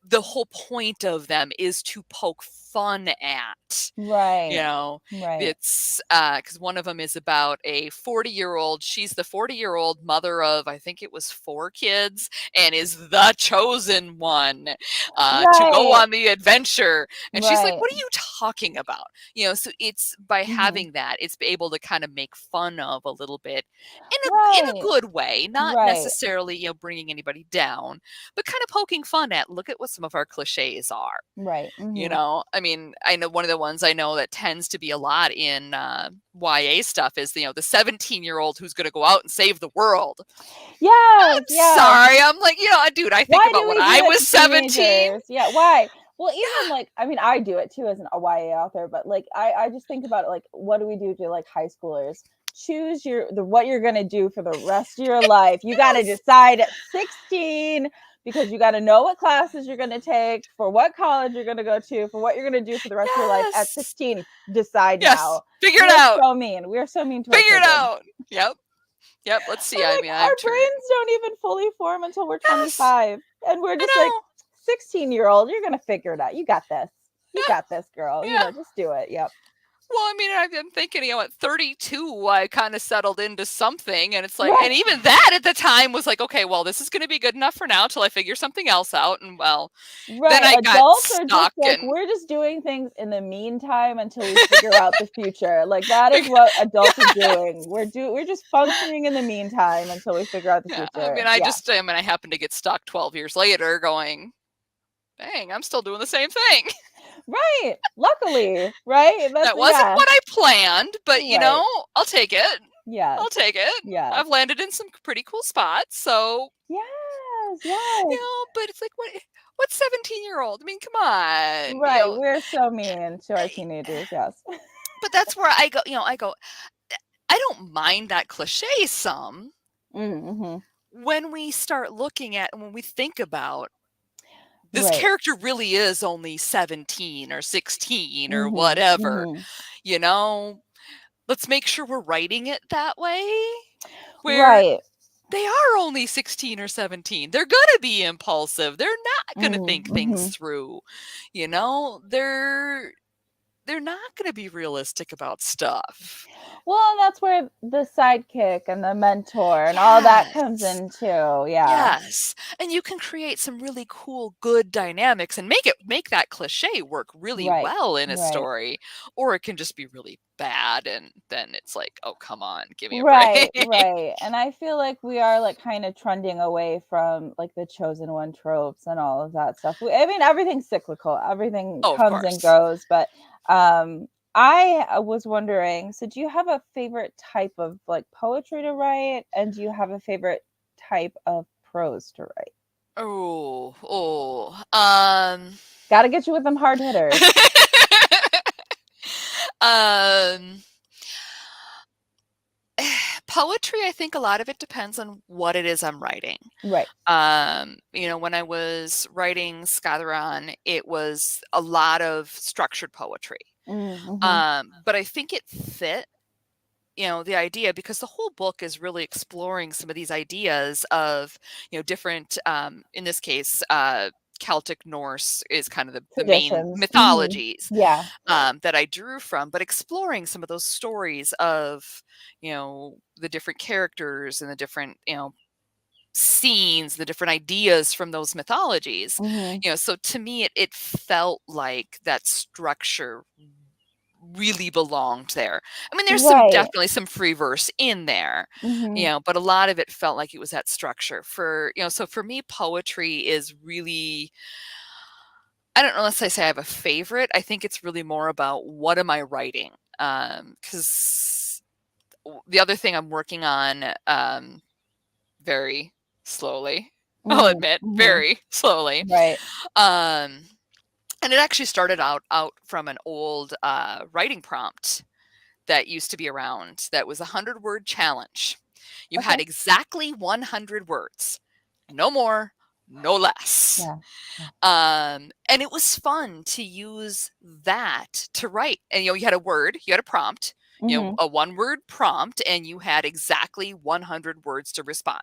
[SPEAKER 2] the whole point of them is to poke fun at. You
[SPEAKER 1] Right.
[SPEAKER 2] know,
[SPEAKER 1] Right.
[SPEAKER 2] it's because one of them is about a 40-year-old. She's the 40-year-old mother of, I think it was 4 kids, and is the chosen one to go
[SPEAKER 1] Right.
[SPEAKER 2] on the adventure. And she's like,
[SPEAKER 1] Right.
[SPEAKER 2] "What are you talking about?" So it's by
[SPEAKER 1] Mhm.
[SPEAKER 2] having that, it's able to kind of make fun of a little bit in a
[SPEAKER 1] Right.
[SPEAKER 2] good way, not
[SPEAKER 1] Right.
[SPEAKER 2] necessarily bringing anybody down, but kind of poking fun at, look at what some of our cliches are.
[SPEAKER 1] Right. Mhm.
[SPEAKER 2] I mean, I know one of the ones I know that tends to be a lot in YA stuff is, the 17-year-old who's going to go out and save the world.
[SPEAKER 1] Yes,
[SPEAKER 2] I'm
[SPEAKER 1] yeah.
[SPEAKER 2] sorry. I'm like, dude, I think
[SPEAKER 1] Why do
[SPEAKER 2] about when
[SPEAKER 1] we do
[SPEAKER 2] I
[SPEAKER 1] that
[SPEAKER 2] was
[SPEAKER 1] to
[SPEAKER 2] 17.
[SPEAKER 1] teenagers? Yeah, why? Well, even
[SPEAKER 2] Yeah.
[SPEAKER 1] like I mean, I do it too as a YA author, but like I just think about it like what do we do to like high schoolers? Choose what you're gonna do for the rest of your life. You gotta
[SPEAKER 2] Yes.
[SPEAKER 1] decide at 16 because you gotta know what classes you're gonna take, for what college you're gonna go to, for what you're gonna do for the rest of your life. At
[SPEAKER 2] Yes.
[SPEAKER 1] 16, decide
[SPEAKER 2] Yes.
[SPEAKER 1] now.
[SPEAKER 2] Figure
[SPEAKER 1] We
[SPEAKER 2] it
[SPEAKER 1] are
[SPEAKER 2] out.
[SPEAKER 1] so mean. We are so mean to our
[SPEAKER 2] Figure it
[SPEAKER 1] children.
[SPEAKER 2] out. Yep. Yep. Let's
[SPEAKER 1] But
[SPEAKER 2] see. I
[SPEAKER 1] like
[SPEAKER 2] mean,
[SPEAKER 1] our
[SPEAKER 2] I've turned.
[SPEAKER 1] brains don't even fully form until we're
[SPEAKER 2] Yes.
[SPEAKER 1] 25. And we're
[SPEAKER 2] I
[SPEAKER 1] just like
[SPEAKER 2] know.
[SPEAKER 1] 16-year-old, you're gonna figure it out. You got this. You
[SPEAKER 2] Yeah.
[SPEAKER 1] got this, girl.
[SPEAKER 2] Yeah.
[SPEAKER 1] Just do it. Yep.
[SPEAKER 2] Well, I mean, I'm thinking, at 32, I kind of settled into something, and it's like,
[SPEAKER 1] Right.
[SPEAKER 2] and even that at the time was like, okay, well, this is going to be good enough for now till I figure something else out, and well, then
[SPEAKER 1] Right.
[SPEAKER 2] I got
[SPEAKER 1] Adults are just
[SPEAKER 2] stuck
[SPEAKER 1] like,
[SPEAKER 2] and
[SPEAKER 1] we're just doing things in the meantime until we figure out the future. Like that is
[SPEAKER 2] fig-
[SPEAKER 1] what adults are
[SPEAKER 2] yeah,
[SPEAKER 1] doing. We're just functioning in the meantime until we figure out the
[SPEAKER 2] yeah. I
[SPEAKER 1] future.
[SPEAKER 2] mean,
[SPEAKER 1] Yeah.
[SPEAKER 2] I mean, I happened to get stuck 12 years later, going, dang, I'm still doing the same thing.
[SPEAKER 1] Right. Luckily, right? That's
[SPEAKER 2] That wasn't
[SPEAKER 1] yeah.
[SPEAKER 2] what I planned, but
[SPEAKER 1] Right.
[SPEAKER 2] I'll take it.
[SPEAKER 1] Yes.
[SPEAKER 2] I'll take it.
[SPEAKER 1] Yes.
[SPEAKER 2] I've landed in some pretty cool spots, so
[SPEAKER 1] Yes. Yes.
[SPEAKER 2] but it's like, what's 17-year-old? I mean, come on,
[SPEAKER 1] Right, we're so mean to our teenagers, yes.
[SPEAKER 2] but that's where I go, I don't mind that cliche some
[SPEAKER 1] Mhm.
[SPEAKER 2] when we start looking at, when we think about this
[SPEAKER 1] Right.
[SPEAKER 2] character really is only 17 or 16 or
[SPEAKER 1] Mhm,
[SPEAKER 2] whatever,
[SPEAKER 1] mhm.
[SPEAKER 2] you know? Let's make sure we're writing it that way, where
[SPEAKER 1] Right.
[SPEAKER 2] they are only 16 or 17. They're gonna be impulsive. They're not gonna
[SPEAKER 1] Mhm,
[SPEAKER 2] think things
[SPEAKER 1] mhm.
[SPEAKER 2] through. They're not gonna be realistic about stuff.
[SPEAKER 1] Well, and that's where the sidekick and the mentor and all that comes
[SPEAKER 2] Yes.
[SPEAKER 1] in too, yeah.
[SPEAKER 2] Yes, and you can create some really cool, good dynamics and make that cliche work really
[SPEAKER 1] Right,
[SPEAKER 2] well in a
[SPEAKER 1] right.
[SPEAKER 2] story, or it can just be really bad, and then it's like, "Oh, come on, give me a break."
[SPEAKER 1] Right, right, and I feel like we are, like, kinda trending away from, like, the chosen one tropes and all of that stuff. I mean, everything's cyclical, everything
[SPEAKER 2] Oh, of
[SPEAKER 1] comes and
[SPEAKER 2] course.
[SPEAKER 1] goes, but, um I was wondering, so do you have a favorite type of like poetry to write? And do you have a favorite type of prose to write?
[SPEAKER 2] Oh, oh,
[SPEAKER 1] Got to get you with them hard hitters.
[SPEAKER 2] um, poetry, I think a lot of it depends on what it is I'm writing.
[SPEAKER 1] Right.
[SPEAKER 2] When I was writing Scatharon, it was a lot of structured poetry.
[SPEAKER 1] Mm-hmm.
[SPEAKER 2] But I think it fit, the idea, because the whole book is really exploring some of these ideas of, different, in this case, Celtic Norse is kind of the main
[SPEAKER 1] Traditions. Hmm.
[SPEAKER 2] mythologies
[SPEAKER 1] Yeah.
[SPEAKER 2] that I drew from, but exploring some of those stories of, the different characters and the different, scenes, the different ideas from those mythologies.
[SPEAKER 1] Hmm.
[SPEAKER 2] So to me, it felt like that structure really belonged there. I mean, there's
[SPEAKER 1] Right.
[SPEAKER 2] definitely some free verse in there,
[SPEAKER 1] Hmm.
[SPEAKER 2] but a lot of it felt like it was that structure so for me, poetry is really, I don't know, unless I say I have a favorite. I think it's really more about what am I writing? Because the other thing I'm working on, very slowly, I'll admit,
[SPEAKER 1] Mm-hmm.
[SPEAKER 2] very slowly.
[SPEAKER 1] Right.
[SPEAKER 2] Um, and it actually started out from an old writing prompt that used to be around that was a 100-word challenge. You
[SPEAKER 1] Okay.
[SPEAKER 2] had exactly 100 words, no more, no less.
[SPEAKER 1] Yeah. Yeah.
[SPEAKER 2] And it was fun to use that to write. And you had a word, you had a prompt,
[SPEAKER 1] Hmm.
[SPEAKER 2] a one-word prompt, and you had exactly 100 words to respond.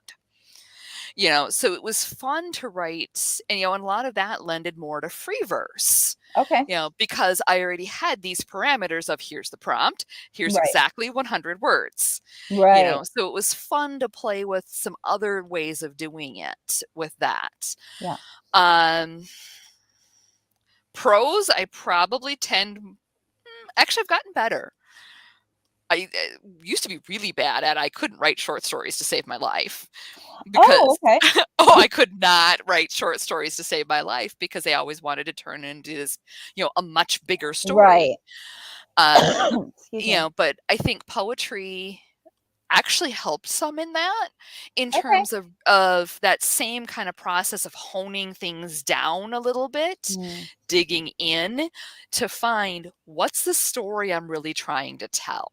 [SPEAKER 2] So it was fun to write, and a lot of that lended more to free verse,
[SPEAKER 1] Okay.
[SPEAKER 2] because I already had these parameters of here's the prompt, here's
[SPEAKER 1] Right.
[SPEAKER 2] exactly 100 words,
[SPEAKER 1] Right.
[SPEAKER 2] so it was fun to play with some other ways of doing it with that.
[SPEAKER 1] Yeah.
[SPEAKER 2] Um, Prose, I probably actually, I've gotten better. I used to be really bad at. I couldn't write short stories to save my life
[SPEAKER 1] Oh,
[SPEAKER 2] because
[SPEAKER 1] okay.
[SPEAKER 2] I could not write short stories to save my life because they always wanted to turn into this, a much bigger story.
[SPEAKER 1] Right.
[SPEAKER 2] Um,
[SPEAKER 1] Excuse me.
[SPEAKER 2] but I think poetry actually helped some in that, in
[SPEAKER 1] Okay.
[SPEAKER 2] terms of that same kind of process of honing things down a little bit,
[SPEAKER 1] Mm.
[SPEAKER 2] digging in to find what's the story I'm really trying to tell.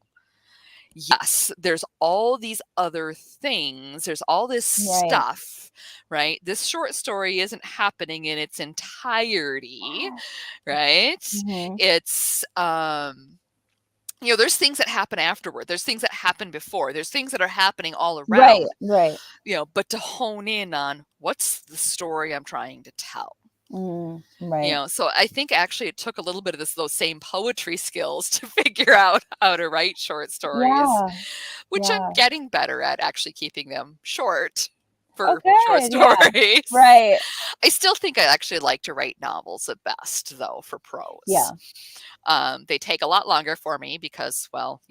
[SPEAKER 2] Yes, there's all these other things, there's all this
[SPEAKER 1] Right.
[SPEAKER 2] stuff, right? This short story isn't happening in its entirety, right?
[SPEAKER 1] Hmm.
[SPEAKER 2] It's there's things that happen afterward, there's things that happen before, there's things that are happening all
[SPEAKER 1] Right.
[SPEAKER 2] around,
[SPEAKER 1] Right.
[SPEAKER 2] but to hone in on what's the story I'm trying to tell.
[SPEAKER 1] Right.
[SPEAKER 2] So I think actually it took a little bit of those same poetry skills to figure out how to write short stories,
[SPEAKER 1] Yeah.
[SPEAKER 2] which I'm
[SPEAKER 1] Yeah.
[SPEAKER 2] getting better at, actually keeping them short
[SPEAKER 1] Oh,
[SPEAKER 2] for short
[SPEAKER 1] good. Yeah.
[SPEAKER 2] stories.
[SPEAKER 1] Right.
[SPEAKER 2] I still think I actually like to write novels at best, though, for prose.
[SPEAKER 1] Yeah.
[SPEAKER 2] They take a lot longer for me because, well,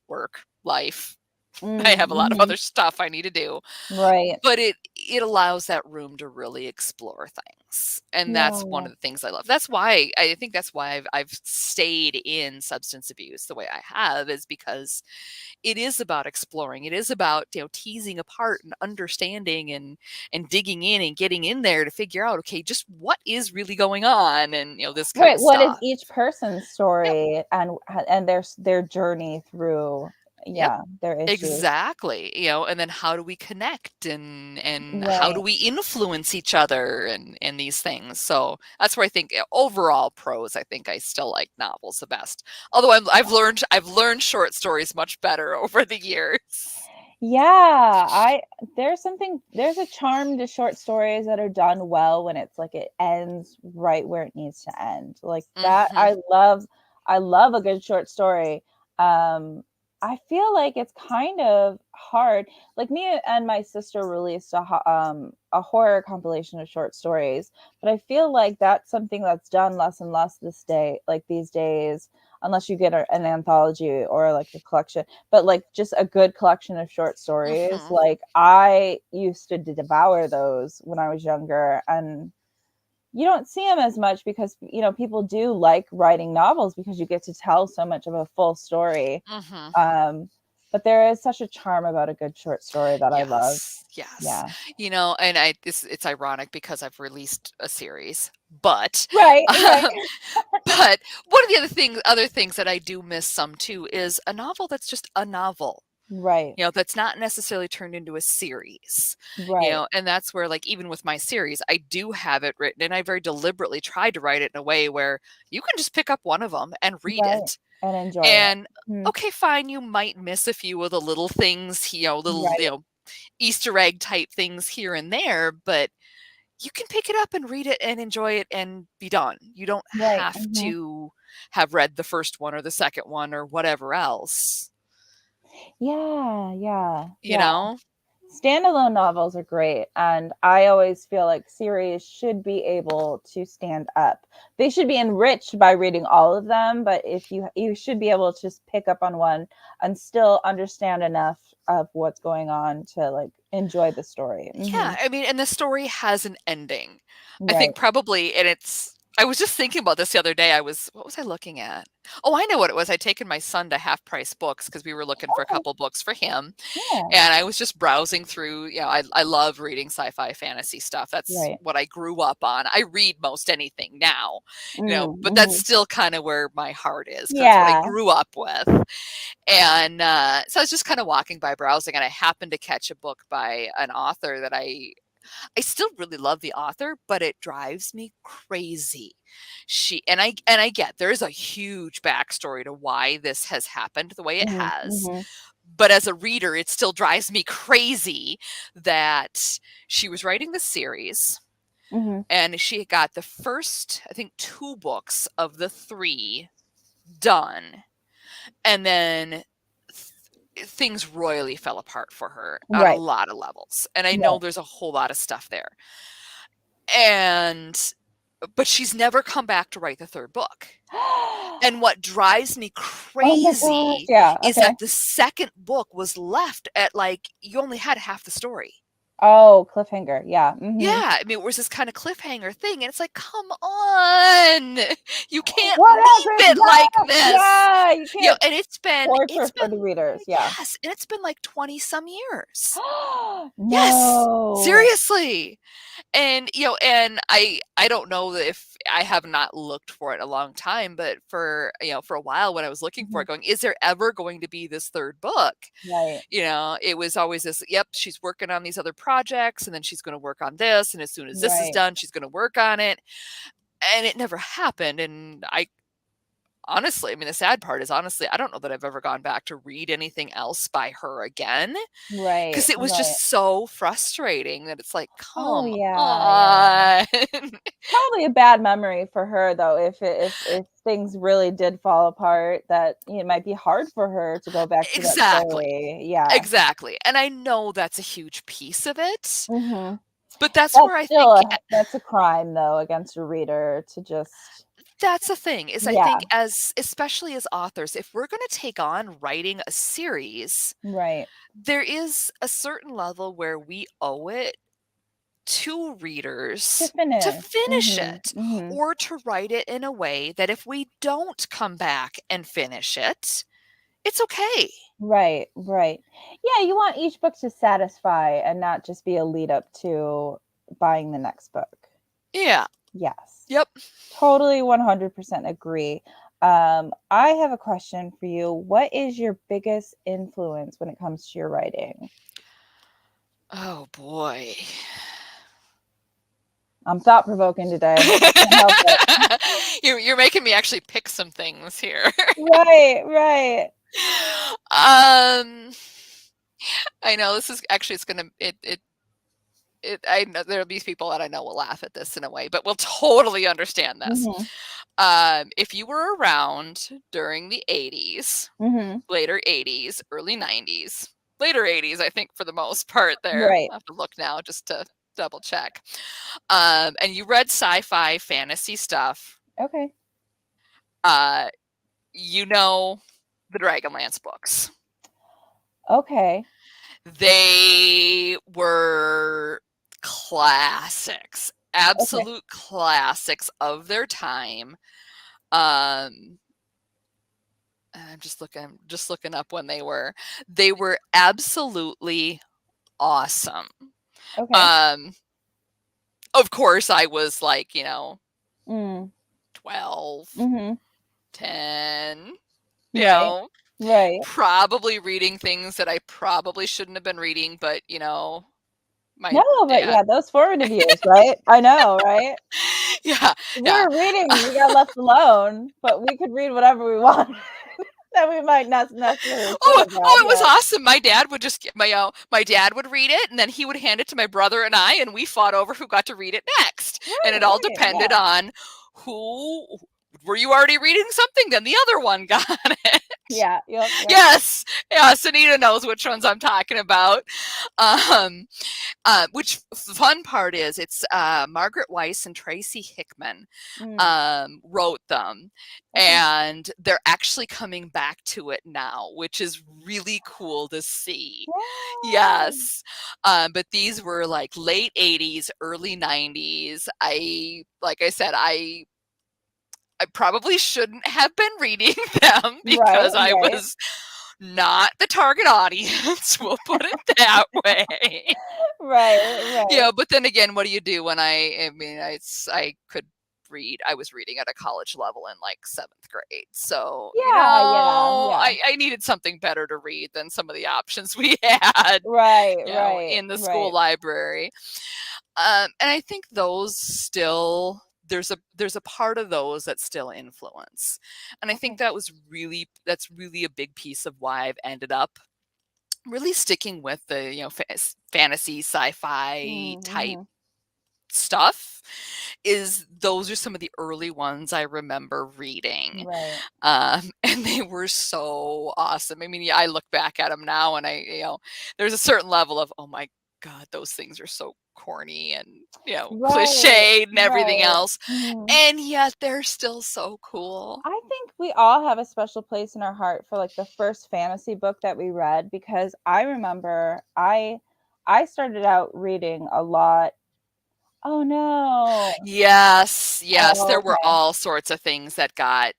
[SPEAKER 2] work, life. I have a lot of
[SPEAKER 1] Mm-hmm.
[SPEAKER 2] other stuff I need to do,
[SPEAKER 1] Right.
[SPEAKER 2] but it allows that room to really explore things, and that's one
[SPEAKER 1] Yeah.
[SPEAKER 2] of the things I love. That's why I think that's why I've stayed in substance abuse the way I have, is because it is about exploring. It is about, teasing apart and understanding and digging in and getting in there to figure out, okay, just what is really going on, and this kind
[SPEAKER 1] Right.
[SPEAKER 2] of
[SPEAKER 1] What is
[SPEAKER 2] stuff.
[SPEAKER 1] each person's
[SPEAKER 2] Yep.
[SPEAKER 1] story and their journey through,
[SPEAKER 2] Yep.
[SPEAKER 1] yeah, their issues.
[SPEAKER 2] Exactly. And then how do we connect, and how do
[SPEAKER 1] Right.
[SPEAKER 2] we influence each other, and these things. So that's where I think, overall prose, I think I still like novels the best. Although I've learned short stories much better over the years.
[SPEAKER 1] Yeah, there's a charm to short stories that are done well when it's like it ends right where it needs to end. Like that
[SPEAKER 2] Mhm.
[SPEAKER 1] I love a good short story. Um I feel like it's kind of hard. Like me and my sister released a horror compilation of short stories, but I feel like that's something that's done less and less these days, unless you get an anthology or like a collection, but like just a good collection of short stories.
[SPEAKER 2] Mhm.
[SPEAKER 1] Like I used to devour those when I was younger, and you don't see them as much because people do like writing novels because you get to tell so much of a full story.
[SPEAKER 2] Mhm.
[SPEAKER 1] Um, but there is such a charm about a good short story that I love.
[SPEAKER 2] Yes, yes.
[SPEAKER 1] Yeah.
[SPEAKER 2] And it's ironic because I've released a series, but,
[SPEAKER 1] Right, right,
[SPEAKER 2] um, but one of the other things that I do miss some too is a novel that's just a novel.
[SPEAKER 1] right,
[SPEAKER 2] That's not necessarily turned into a series,
[SPEAKER 1] right,
[SPEAKER 2] and that's where, like, even with my series, I do have it written, and I very deliberately tried to write it in a way where you can just pick up one of them and read
[SPEAKER 1] right.
[SPEAKER 2] it.
[SPEAKER 1] And enjoy it.
[SPEAKER 2] And
[SPEAKER 1] Mhm.
[SPEAKER 2] okay, fine, you might miss a few of the little things, little,
[SPEAKER 1] Right,
[SPEAKER 2] Easter egg type things here and there, but you can pick it up and read it and enjoy it and be done. You don't
[SPEAKER 1] right.
[SPEAKER 2] have to have read the first one or the second one or whatever else,
[SPEAKER 1] Yeah, yeah,
[SPEAKER 2] you
[SPEAKER 1] yeah.
[SPEAKER 2] know?
[SPEAKER 1] Standalone novels are great, and I always feel like series should be able to stand up. They should be enriched by reading all of them, but if you should be able to just pick up on one and still understand enough of what's going on to like enjoy the story.
[SPEAKER 2] Yeah, I mean, and the story has an ending. I
[SPEAKER 1] Right.
[SPEAKER 2] think probably, and I was just thinking about this the other day. What was I looking at? Oh, I know what it was. I'd taken my son to Half Price Books because we were looking for a
[SPEAKER 1] Okay.
[SPEAKER 2] couple books for him.
[SPEAKER 1] Yeah.
[SPEAKER 2] And I was just browsing through, I love reading sci-fi fantasy stuff. That's
[SPEAKER 1] Right.
[SPEAKER 2] what I grew up on. I read most anything now, but that's
[SPEAKER 1] Mm-hmm.
[SPEAKER 2] still kind of where my heart is because that's what I
[SPEAKER 1] Yeah.
[SPEAKER 2] grew up with. And so I was just kind of walking by browsing, and I happened to catch a book by an author that I still really love the author, but it drives me crazy. I get there's a huge backstory to why this has happened the way it
[SPEAKER 1] Mm-hmm.
[SPEAKER 2] has.
[SPEAKER 1] Mm-hmm.
[SPEAKER 2] But as a reader, it still drives me crazy that she was writing the series
[SPEAKER 1] Mm-hmm.
[SPEAKER 2] and she got the first, I think, two books of the three done. And then things royally fell apart for her on a
[SPEAKER 1] Right.
[SPEAKER 2] lot of levels. And I know
[SPEAKER 1] Right.
[SPEAKER 2] there's a whole lot of stuff there. And but she's never come back to write the third book. And what drives me
[SPEAKER 1] Oh my gosh.
[SPEAKER 2] crazy
[SPEAKER 1] Yeah.
[SPEAKER 2] is
[SPEAKER 1] Okay.
[SPEAKER 2] that the second book was left at, like, you only had half the story.
[SPEAKER 1] Oh, cliffhanger. Yeah. Mm-hmm.
[SPEAKER 2] Yeah, I mean, it was this kind of cliffhanger thing, and it's like, "Come on. You can't
[SPEAKER 1] What
[SPEAKER 2] leave
[SPEAKER 1] happens
[SPEAKER 2] it like
[SPEAKER 1] next?
[SPEAKER 2] this."
[SPEAKER 1] Yeah, you can't
[SPEAKER 2] And it's
[SPEAKER 1] torture for the
[SPEAKER 2] been
[SPEAKER 1] readers. Yeah.
[SPEAKER 2] yes, and it's been like 20 some years. Yes,
[SPEAKER 1] No.
[SPEAKER 2] seriously. And, and I don't know that if I have not looked for it in a long time, but for a while when I was looking for
[SPEAKER 1] Mhm.
[SPEAKER 2] it going, is there ever going to be this third book?
[SPEAKER 1] Right.
[SPEAKER 2] It was always this, yep, she's working on these other projects and then she's going to work on this. And as soon as this is
[SPEAKER 1] Right.
[SPEAKER 2] done, she's going to work on it. And it never happened. And I honestly, I mean, the sad part is honestly, I don't know that I've ever gone back to read anything else by her again
[SPEAKER 1] Right.
[SPEAKER 2] because it was
[SPEAKER 1] Right.
[SPEAKER 2] just so frustrating that it's like,
[SPEAKER 1] Oh
[SPEAKER 2] come
[SPEAKER 1] yeah, yeah.
[SPEAKER 2] on.
[SPEAKER 1] Probably a bad memory for her though, if things really did fall apart, that it might be hard for her to go back to that
[SPEAKER 2] Exactly.
[SPEAKER 1] story. Yeah.
[SPEAKER 2] Exactly. And I know that's a huge piece of it,
[SPEAKER 1] Mhm.
[SPEAKER 2] but that's
[SPEAKER 1] That's
[SPEAKER 2] where I
[SPEAKER 1] still
[SPEAKER 2] think
[SPEAKER 1] that's a crime though against a reader to just
[SPEAKER 2] that's the thing is I think
[SPEAKER 1] yeah,
[SPEAKER 2] as especially as authors, if we're going to take on writing a series,
[SPEAKER 1] right.
[SPEAKER 2] there is a certain level where we owe it to
[SPEAKER 1] To
[SPEAKER 2] readers to
[SPEAKER 1] finish.
[SPEAKER 2] finish
[SPEAKER 1] Mhm.
[SPEAKER 2] it
[SPEAKER 1] Mhm.
[SPEAKER 2] or to write it in a way that if we don't come back and finish it, it's okay.
[SPEAKER 1] Right, right. Yeah, you want each book to satisfy and not just be a lead up to buying the next book.
[SPEAKER 2] Yeah.
[SPEAKER 1] Yes.
[SPEAKER 2] Yep.
[SPEAKER 1] Totally 100% agree. I have a question for you. What is your biggest influence when it comes to your writing?
[SPEAKER 2] Oh boy.
[SPEAKER 1] I'm thought provoking today. I can't help it.
[SPEAKER 2] You're making me actually pick some things here.
[SPEAKER 1] Right, right.
[SPEAKER 2] Um, I know this is actually it's gonna I know there'll be people that I know will laugh at this in a way, but will totally understand this.
[SPEAKER 1] Mhm.
[SPEAKER 2] If you were around during the 80s,
[SPEAKER 1] Mhm.
[SPEAKER 2] later 80s, early 90s, later 80s, I think for the most part there.
[SPEAKER 1] Right.
[SPEAKER 2] I have to look now just to double check. And you read sci-fi fantasy stuff,
[SPEAKER 1] Okay.
[SPEAKER 2] uh, you know the Dragonlance books.
[SPEAKER 1] Okay.
[SPEAKER 2] They were classics.
[SPEAKER 1] Okay.
[SPEAKER 2] absolute classics of their time. Um, I'm just looking up when they were. They were absolutely awesome.
[SPEAKER 1] Okay.
[SPEAKER 2] Um, of course, I was like, 12,
[SPEAKER 1] Mhm.
[SPEAKER 2] 10,
[SPEAKER 1] Right. Right.
[SPEAKER 2] probably reading things that I probably shouldn't have been reading, but, my
[SPEAKER 1] No, but
[SPEAKER 2] dad
[SPEAKER 1] yeah, those formative years, right? I know, right?
[SPEAKER 2] yeah,
[SPEAKER 1] We
[SPEAKER 2] yeah.
[SPEAKER 1] were reading, we got left alone, but we could read whatever we wanted that we might not necessarily should
[SPEAKER 2] Oh,
[SPEAKER 1] have
[SPEAKER 2] oh,
[SPEAKER 1] read,
[SPEAKER 2] it was
[SPEAKER 1] yeah.
[SPEAKER 2] awesome. My dad would just my dad would read it, and then he would hand it to my brother and I, and we fought over who got to read it next. And
[SPEAKER 1] Right,
[SPEAKER 2] it all
[SPEAKER 1] right,
[SPEAKER 2] depended
[SPEAKER 1] yeah.
[SPEAKER 2] on who were you already reading something, then the other one got it.
[SPEAKER 1] Yeah, yep, yep.
[SPEAKER 2] Yes, yes, Anita knows which ones I'm talking about. Um, which the fun part is it's Margaret Weiss and Tracy Hickman
[SPEAKER 1] Mm,
[SPEAKER 2] wrote them,
[SPEAKER 1] okay.
[SPEAKER 2] and they're actually coming back to it now, which is really cool to see.
[SPEAKER 1] Yay!
[SPEAKER 2] Yes, but these were like late '80s, early '90s. Like I said, I probably shouldn't have been reading them
[SPEAKER 1] Right,
[SPEAKER 2] because I
[SPEAKER 1] right.
[SPEAKER 2] was not the target audience. We'll put it that way.
[SPEAKER 1] Right, right.
[SPEAKER 2] But then again, what do you do when I mean, I could read. I was reading at a college level in like seventh grade. So,
[SPEAKER 1] Yeah, yeah, yeah.
[SPEAKER 2] I needed something better to read than some of the options we had,
[SPEAKER 1] Right, right,
[SPEAKER 2] in the school
[SPEAKER 1] right.
[SPEAKER 2] library. And I think those still there's a part of those that still influence. And I think
[SPEAKER 1] Okay.
[SPEAKER 2] that's really a big piece of why I've ended up really sticking with the, fantasy sci-fi
[SPEAKER 1] Mm,
[SPEAKER 2] type
[SPEAKER 1] mhm.
[SPEAKER 2] stuff is those are some of the early ones I remember reading.
[SPEAKER 1] Right.
[SPEAKER 2] And they were so awesome. I mean, yeah, I look back at them now and there's a certain level of, oh my God, those things are so corny and,
[SPEAKER 1] Right,
[SPEAKER 2] cliched and everything
[SPEAKER 1] right.
[SPEAKER 2] else.
[SPEAKER 1] Mhm.
[SPEAKER 2] And yet they're still so cool.
[SPEAKER 1] I think we all have a special place in our heart for, like, the first fantasy book that we read because I remember I started out reading a lot. Oh, no.
[SPEAKER 2] Yes, yes,
[SPEAKER 1] Oh,
[SPEAKER 2] there were
[SPEAKER 1] okay.
[SPEAKER 2] all sorts of things that got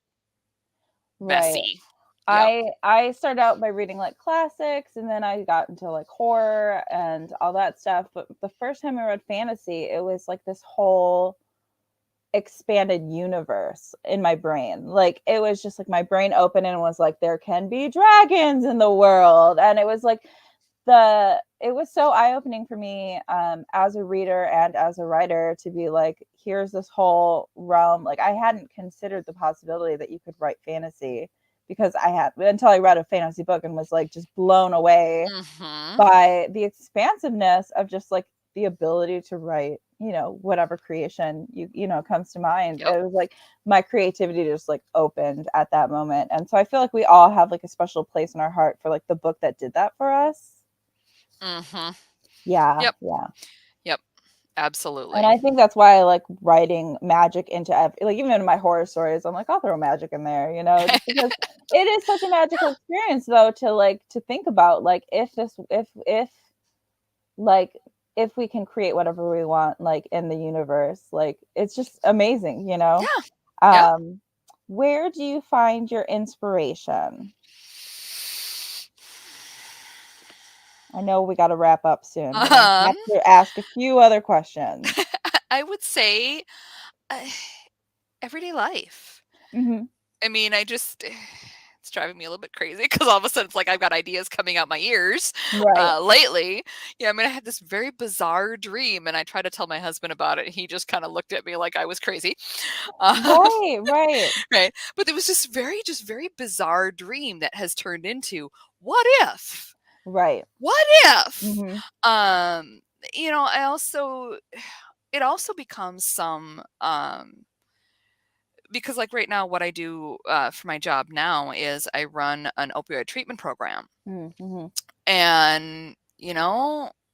[SPEAKER 1] Right.
[SPEAKER 2] messy. Yep.
[SPEAKER 1] I started out by reading, like, classics, and then I got into, like, horror and all that stuff, but the first time I read fantasy, it was, like, this whole expanded universe in my brain. Like, it was just like my brain opened and was like, "There can be dragons in the world," and it was like it was so eye-opening for me, as a reader and as a writer to be like, "Here's this whole realm." Like, I hadn't considered the possibility that you could write fantasy because I had until I read a fantasy book and was, like, just blown away
[SPEAKER 2] Mhm.
[SPEAKER 1] by the expansiveness of just like the ability to write, whatever creation comes to mind.
[SPEAKER 2] Yep.
[SPEAKER 1] It was like my creativity just like opened at that moment. And so I feel like we all have like a special place in our heart for like the book that did that for us.
[SPEAKER 2] Mhm.
[SPEAKER 1] Yeah,
[SPEAKER 2] Yep.
[SPEAKER 1] yeah.
[SPEAKER 2] Yep.
[SPEAKER 1] And
[SPEAKER 2] Absolutely.
[SPEAKER 1] I think that's why I like writing magic into like even in my horror stories, I'm like, I'll throw magic in there, just because it is such a magical experience though to think about like if like if we can create whatever we want like in the universe, like it's just amazing,
[SPEAKER 2] Yeah. Yep.
[SPEAKER 1] um where do you find your inspiration? I know we got to wrap up soon, but I
[SPEAKER 2] Um,
[SPEAKER 1] have to ask a few other questions.
[SPEAKER 2] I would say, uh, everyday life.
[SPEAKER 1] Hmm.
[SPEAKER 2] I mean, it's driving me a little bit crazy because all of a sudden it's like I've got ideas coming out my ears,
[SPEAKER 1] Right,
[SPEAKER 2] lately. Yeah, I mean, I had this very bizarre dream, and I tried to tell my husband about it, and he just kinda looked at me like I was crazy. Um,
[SPEAKER 1] right, right,
[SPEAKER 2] right? But it was just very bizarre dream that has turned into, "What if?
[SPEAKER 1] right.
[SPEAKER 2] What if?"
[SPEAKER 1] Hmm.
[SPEAKER 2] Um, I also it also becomes because like right now what I do for my job now is I run an opioid treatment program.
[SPEAKER 1] Hmm.
[SPEAKER 2] And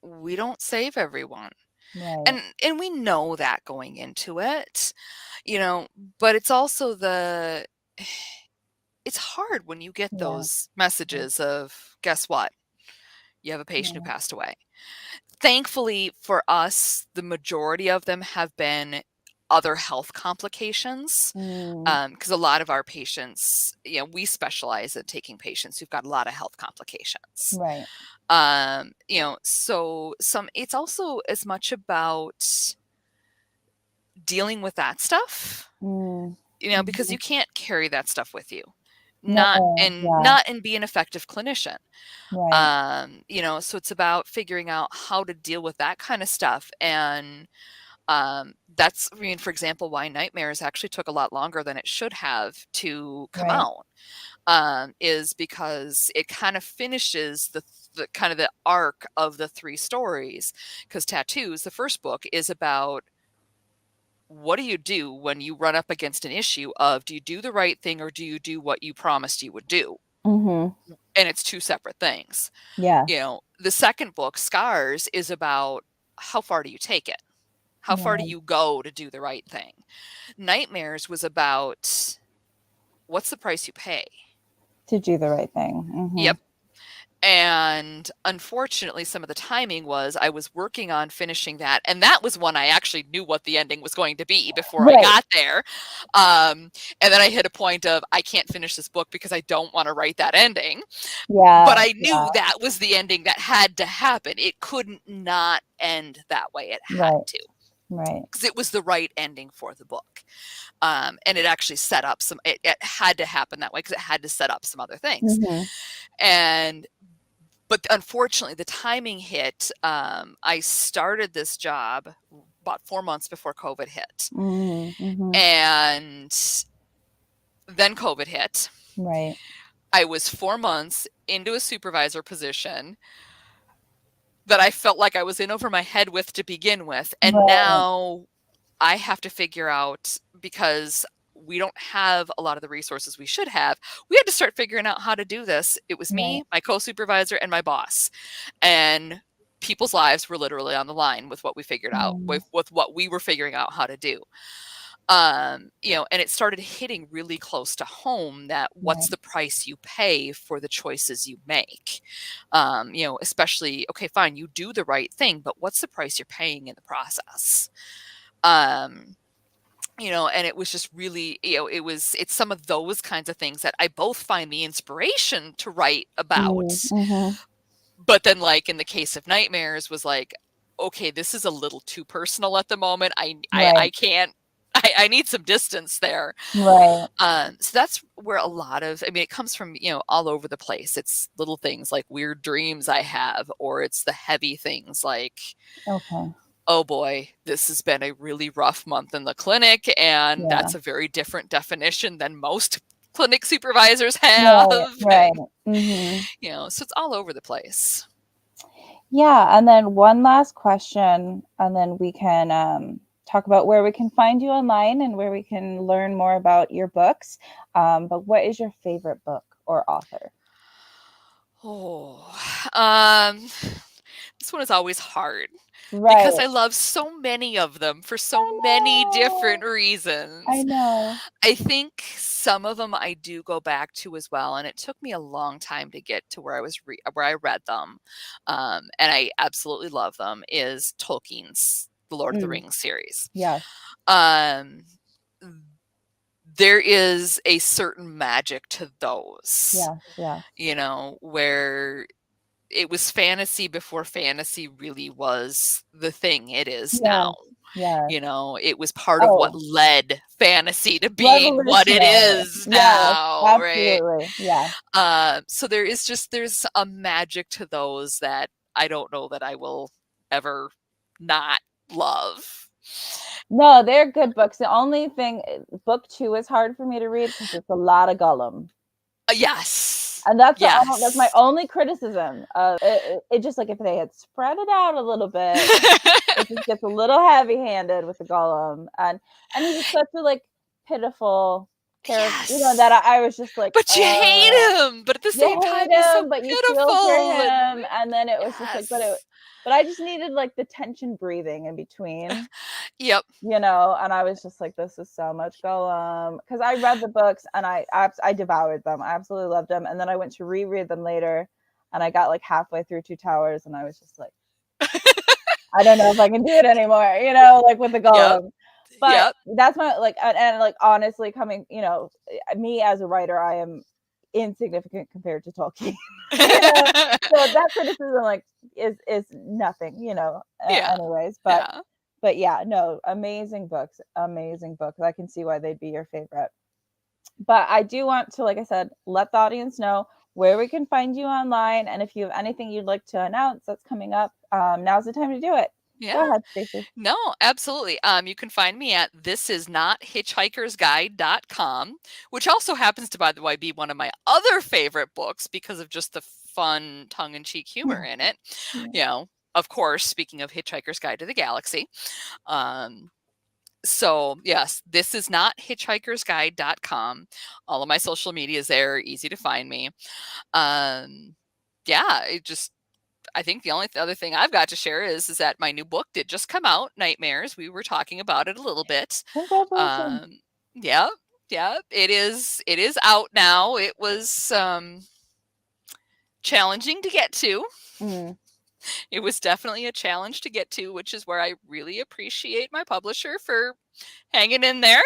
[SPEAKER 2] we don't save everyone.
[SPEAKER 1] Right.
[SPEAKER 2] And we know that going into it, you know, but it's also it's hard when you get
[SPEAKER 1] Yeah,
[SPEAKER 2] those
[SPEAKER 1] yeah,
[SPEAKER 2] messages of guess what? You have a patient who
[SPEAKER 1] yeah.
[SPEAKER 2] passed away. thankfully for us, the majority of them have been other health complications.
[SPEAKER 1] Mm,
[SPEAKER 2] Because a lot of our patients, we specialize in taking patients who've got a lot of health complications.
[SPEAKER 1] right.
[SPEAKER 2] So it's also as much about dealing with that stuff,
[SPEAKER 1] Mm,
[SPEAKER 2] because
[SPEAKER 1] mhm.
[SPEAKER 2] you can't carry that stuff with you. Not
[SPEAKER 1] No,
[SPEAKER 2] and
[SPEAKER 1] yeah,
[SPEAKER 2] not and be an effective clinician.
[SPEAKER 1] right,
[SPEAKER 2] So it's about figuring out how to deal with that kind of stuff. And that's, I mean, for example, why Nightmares actually took a lot longer than it should have to come
[SPEAKER 1] right.
[SPEAKER 2] out, is because it kind of finishes the kind of the arc of the three stories. Because Tattoos, the first book, is about what do you do when you run up against an issue of, do you do the right thing or do you do what you promised you would do?
[SPEAKER 1] Mhm.
[SPEAKER 2] And it's two separate things.
[SPEAKER 1] Yes.
[SPEAKER 2] The second book, Scars, is about how far do you take it? How far do
[SPEAKER 1] Right.
[SPEAKER 2] you go to do the right thing? Nightmares was about what's the price you pay?
[SPEAKER 1] To do the right thing.
[SPEAKER 2] Yep.
[SPEAKER 1] Mhm.
[SPEAKER 2] And unfortunately, some of the timing was I was working on finishing that. And that was one I actually knew what the ending was going to be before I
[SPEAKER 1] Right.
[SPEAKER 2] got there. And then I hit a point of, I can't finish this book because I don't want to write that ending. But
[SPEAKER 1] Yeah,
[SPEAKER 2] I
[SPEAKER 1] yeah,
[SPEAKER 2] knew that was the ending that had to happen. It couldn't not end that way. It had
[SPEAKER 1] right,
[SPEAKER 2] to,
[SPEAKER 1] right.
[SPEAKER 2] because it was the right ending for the book. And it actually set up it had to happen that way because it had to set up some other things.
[SPEAKER 1] Mhm.
[SPEAKER 2] And but unfortunately, the timing hit. I started this job about 4 months before COVID hit,
[SPEAKER 1] Mhm, mhm.
[SPEAKER 2] and then COVID hit.
[SPEAKER 1] Right,
[SPEAKER 2] I was 4 months into a supervisor position that I felt like I was in over my head with to begin with, and
[SPEAKER 1] right,
[SPEAKER 2] now I have to figure out, because we don't have a lot of the resources we should have. We had to start figuring out how to do this. It was
[SPEAKER 1] right.
[SPEAKER 2] me, my co-supervisor, and my boss. And people's lives were literally on the line with what we figured out,
[SPEAKER 1] Mm,
[SPEAKER 2] with what we were figuring out how to do. And it started hitting really close to home that what's
[SPEAKER 1] right.
[SPEAKER 2] the price you pay for the choices you make? Especially, okay, fine, you do the right thing, but what's the price you're paying in the process? Um, and it was just really, it's some of those kinds of things that I both find the inspiration to write
[SPEAKER 1] Mm,
[SPEAKER 2] about.
[SPEAKER 1] mhm.
[SPEAKER 2] But then, like, in the case of Nightmares, was like, okay, this is a little too personal at the moment. I
[SPEAKER 1] Right,
[SPEAKER 2] can't, I need some distance there.
[SPEAKER 1] right.
[SPEAKER 2] So that's where a lot of, I mean, it comes from, all over the place. It's little things like weird dreams I have, or it's the heavy things like,
[SPEAKER 1] Okay.
[SPEAKER 2] oh boy, this has been a really rough month in the clinic, and
[SPEAKER 1] Yeah.
[SPEAKER 2] that's a very different definition than most clinic supervisors have.
[SPEAKER 1] Right, right.
[SPEAKER 2] And,
[SPEAKER 1] Mhm.
[SPEAKER 2] so it's all over the place.
[SPEAKER 1] Yeah, and then one last question, and then we can talk about where we can find you online and where we can learn more about your books. But what is your favorite book or author?
[SPEAKER 2] Oh, um, this one is always hard because
[SPEAKER 1] Right.
[SPEAKER 2] I love so many of them for so
[SPEAKER 1] I
[SPEAKER 2] many different
[SPEAKER 1] know. I
[SPEAKER 2] reasons.
[SPEAKER 1] know.
[SPEAKER 2] I think some of them I do go back to as well, and it took me a long time to get to where where I read them, and I absolutely love them. Is Tolkien's The Lord of the
[SPEAKER 1] Mm,
[SPEAKER 2] Rings series.
[SPEAKER 1] yes.
[SPEAKER 2] Um, there is a certain magic to those,
[SPEAKER 1] Yes. Yes.
[SPEAKER 2] where it was fantasy before fantasy really was the thing it is now.
[SPEAKER 1] Yes. Yes.
[SPEAKER 2] It was part of what
[SPEAKER 1] Oh,
[SPEAKER 2] led fantasy to being what it
[SPEAKER 1] revolutionary.
[SPEAKER 2] is
[SPEAKER 1] Yes.
[SPEAKER 2] now, right?
[SPEAKER 1] Absolutely. Yeah.
[SPEAKER 2] So there's a magic to those that I don't know that I will ever not love.
[SPEAKER 1] No, they're good books. The only thing, book two is hard for me to read because it's a lot of Gollum.
[SPEAKER 2] Yes.
[SPEAKER 1] And that's my
[SPEAKER 2] Yes.
[SPEAKER 1] only criticism of it. It just like if they had spread it out a little bit, it just gets a little heavy-handed with the Gollum, and he's such a like pitiful character, that
[SPEAKER 2] Yes.
[SPEAKER 1] I was just like,
[SPEAKER 2] But you hate him, but at the
[SPEAKER 1] you
[SPEAKER 2] same
[SPEAKER 1] hate
[SPEAKER 2] time, he's so
[SPEAKER 1] him, but you feel for
[SPEAKER 2] pitiful and
[SPEAKER 1] him, and then it was just like,
[SPEAKER 2] yes.
[SPEAKER 1] but I just needed like the tension breathing in between.
[SPEAKER 2] Yep.
[SPEAKER 1] And I was just like, "This is so much Gollum," because I read the books and I devoured them. I absolutely loved them, and then I went to reread them later, and I got like halfway through Two Towers, and I was just like, I don't know if I can do it anymore, like with the
[SPEAKER 2] Yep.
[SPEAKER 1] golem. But
[SPEAKER 2] Yep.
[SPEAKER 1] that's my like, and like honestly, coming, me as a writer, I am insignificant compared to Tolkien, you know. So that criticism, like, is nothing,
[SPEAKER 2] Yeah.
[SPEAKER 1] anyways.
[SPEAKER 2] Yeah.
[SPEAKER 1] But yeah, no, amazing books, amazing books. I can see why they'd be your favorite. But I do want to, like I said, let the audience know where we can find you online, and if you have anything you'd like to announce that's coming up, now's the time to do it.
[SPEAKER 2] Yeah.
[SPEAKER 1] Go ahead, Stacey.
[SPEAKER 2] No, absolutely. You can find me at thisisnothitchhikersguide.com, which also happens to, by the way, be one of my other favorite books because of just the fun tongue-in-cheek humor in it. Of course, speaking of Hitchhiker's Guide to the Galaxy. So yes, this is not hitchhikersguide.com. All of my social media is there, easy to find me. Yeah, I think the only other thing I've got to share is that my new book did just come out, Nightmares. We were talking about it a little bit.
[SPEAKER 1] Congratulations.
[SPEAKER 2] Um, yeah, yeah, it is out now. It was challenging to get to.
[SPEAKER 1] Mm.
[SPEAKER 2] It was definitely a challenge to get to, which is where I really appreciate my publisher for hanging in there.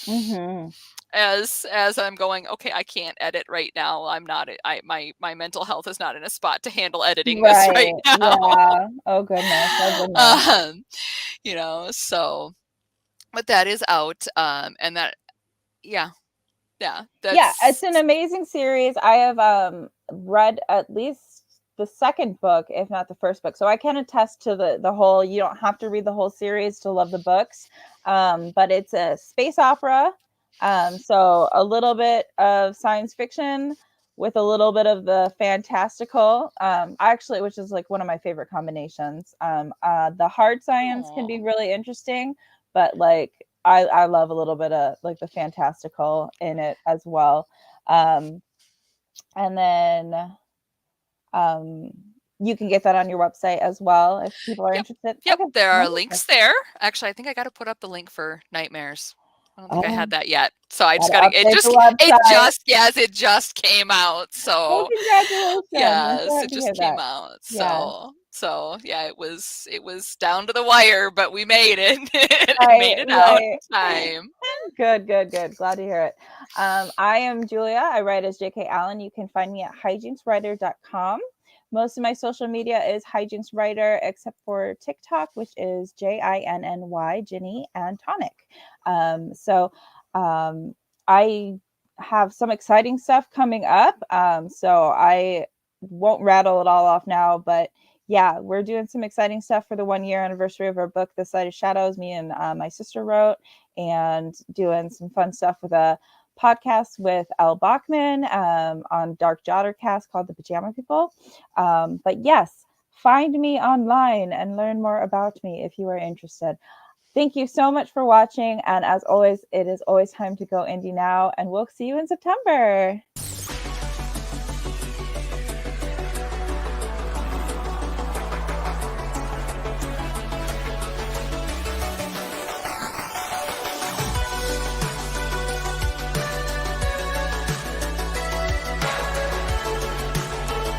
[SPEAKER 1] Mm-hmm.
[SPEAKER 2] As I'm going, okay, I can't edit right now. I'm not my mental health is not in a spot to handle editing this right
[SPEAKER 1] Right.
[SPEAKER 2] now.
[SPEAKER 1] Yeah. Oh goodness. I've been there.
[SPEAKER 2] um, so but that is out. And that, yeah, yeah,
[SPEAKER 1] Yeah, it's
[SPEAKER 2] that's
[SPEAKER 1] an amazing series. I have read at least the second book, if not the first book. So I can attest to the whole, you don't have to read the whole series to love the books. But it's a space opera. So a little bit of science fiction with a little bit of the fantastical. Actually, which is like one of my favorite combinations. The hard science can be
[SPEAKER 2] aw.
[SPEAKER 1] really interesting, but like I love a little bit of like the fantastical in it as well. Um, and then um, you can get that on your website as well if people are
[SPEAKER 2] Yep.
[SPEAKER 1] interested.
[SPEAKER 2] Yep,
[SPEAKER 1] Okay,
[SPEAKER 2] there are
[SPEAKER 1] wonderful.
[SPEAKER 2] links there. Actually, I think I gotta put up the link for Nightmares. I don't think I
[SPEAKER 1] Oh,
[SPEAKER 2] had that yet. So I just
[SPEAKER 1] gotta
[SPEAKER 2] gotta
[SPEAKER 1] update the website.
[SPEAKER 2] it just came out.
[SPEAKER 1] Oh,
[SPEAKER 2] So
[SPEAKER 1] congratulations! I'm so
[SPEAKER 2] yes, it
[SPEAKER 1] happy to
[SPEAKER 2] just
[SPEAKER 1] hear
[SPEAKER 2] came
[SPEAKER 1] that.
[SPEAKER 2] out.
[SPEAKER 1] Yeah,
[SPEAKER 2] So yeah, it was down to the wire, but we made it. It
[SPEAKER 1] right,
[SPEAKER 2] made it out
[SPEAKER 1] right.
[SPEAKER 2] in time.
[SPEAKER 1] Good, good, good. Glad to hear it. I am Julia. I write as JK Allen. You can find me at hijinkswriter.com. Most of my social media is hijinks writer, except for TikTok, which is JINNY, Ginny and Tonic. So I have some exciting stuff coming up. So I won't rattle it all off now, but yeah, we're doing some exciting stuff for the 1 year anniversary of our book, The Side of Shadows, me and my sister wrote, and doing some fun stuff with a podcast with Elle Bachman on Dark Jottercast called The Pajama People. But yes, find me online and learn more about me if you are interested. Thank you so much for watching. And as always, it is always time to go indie now, and we'll see you in September.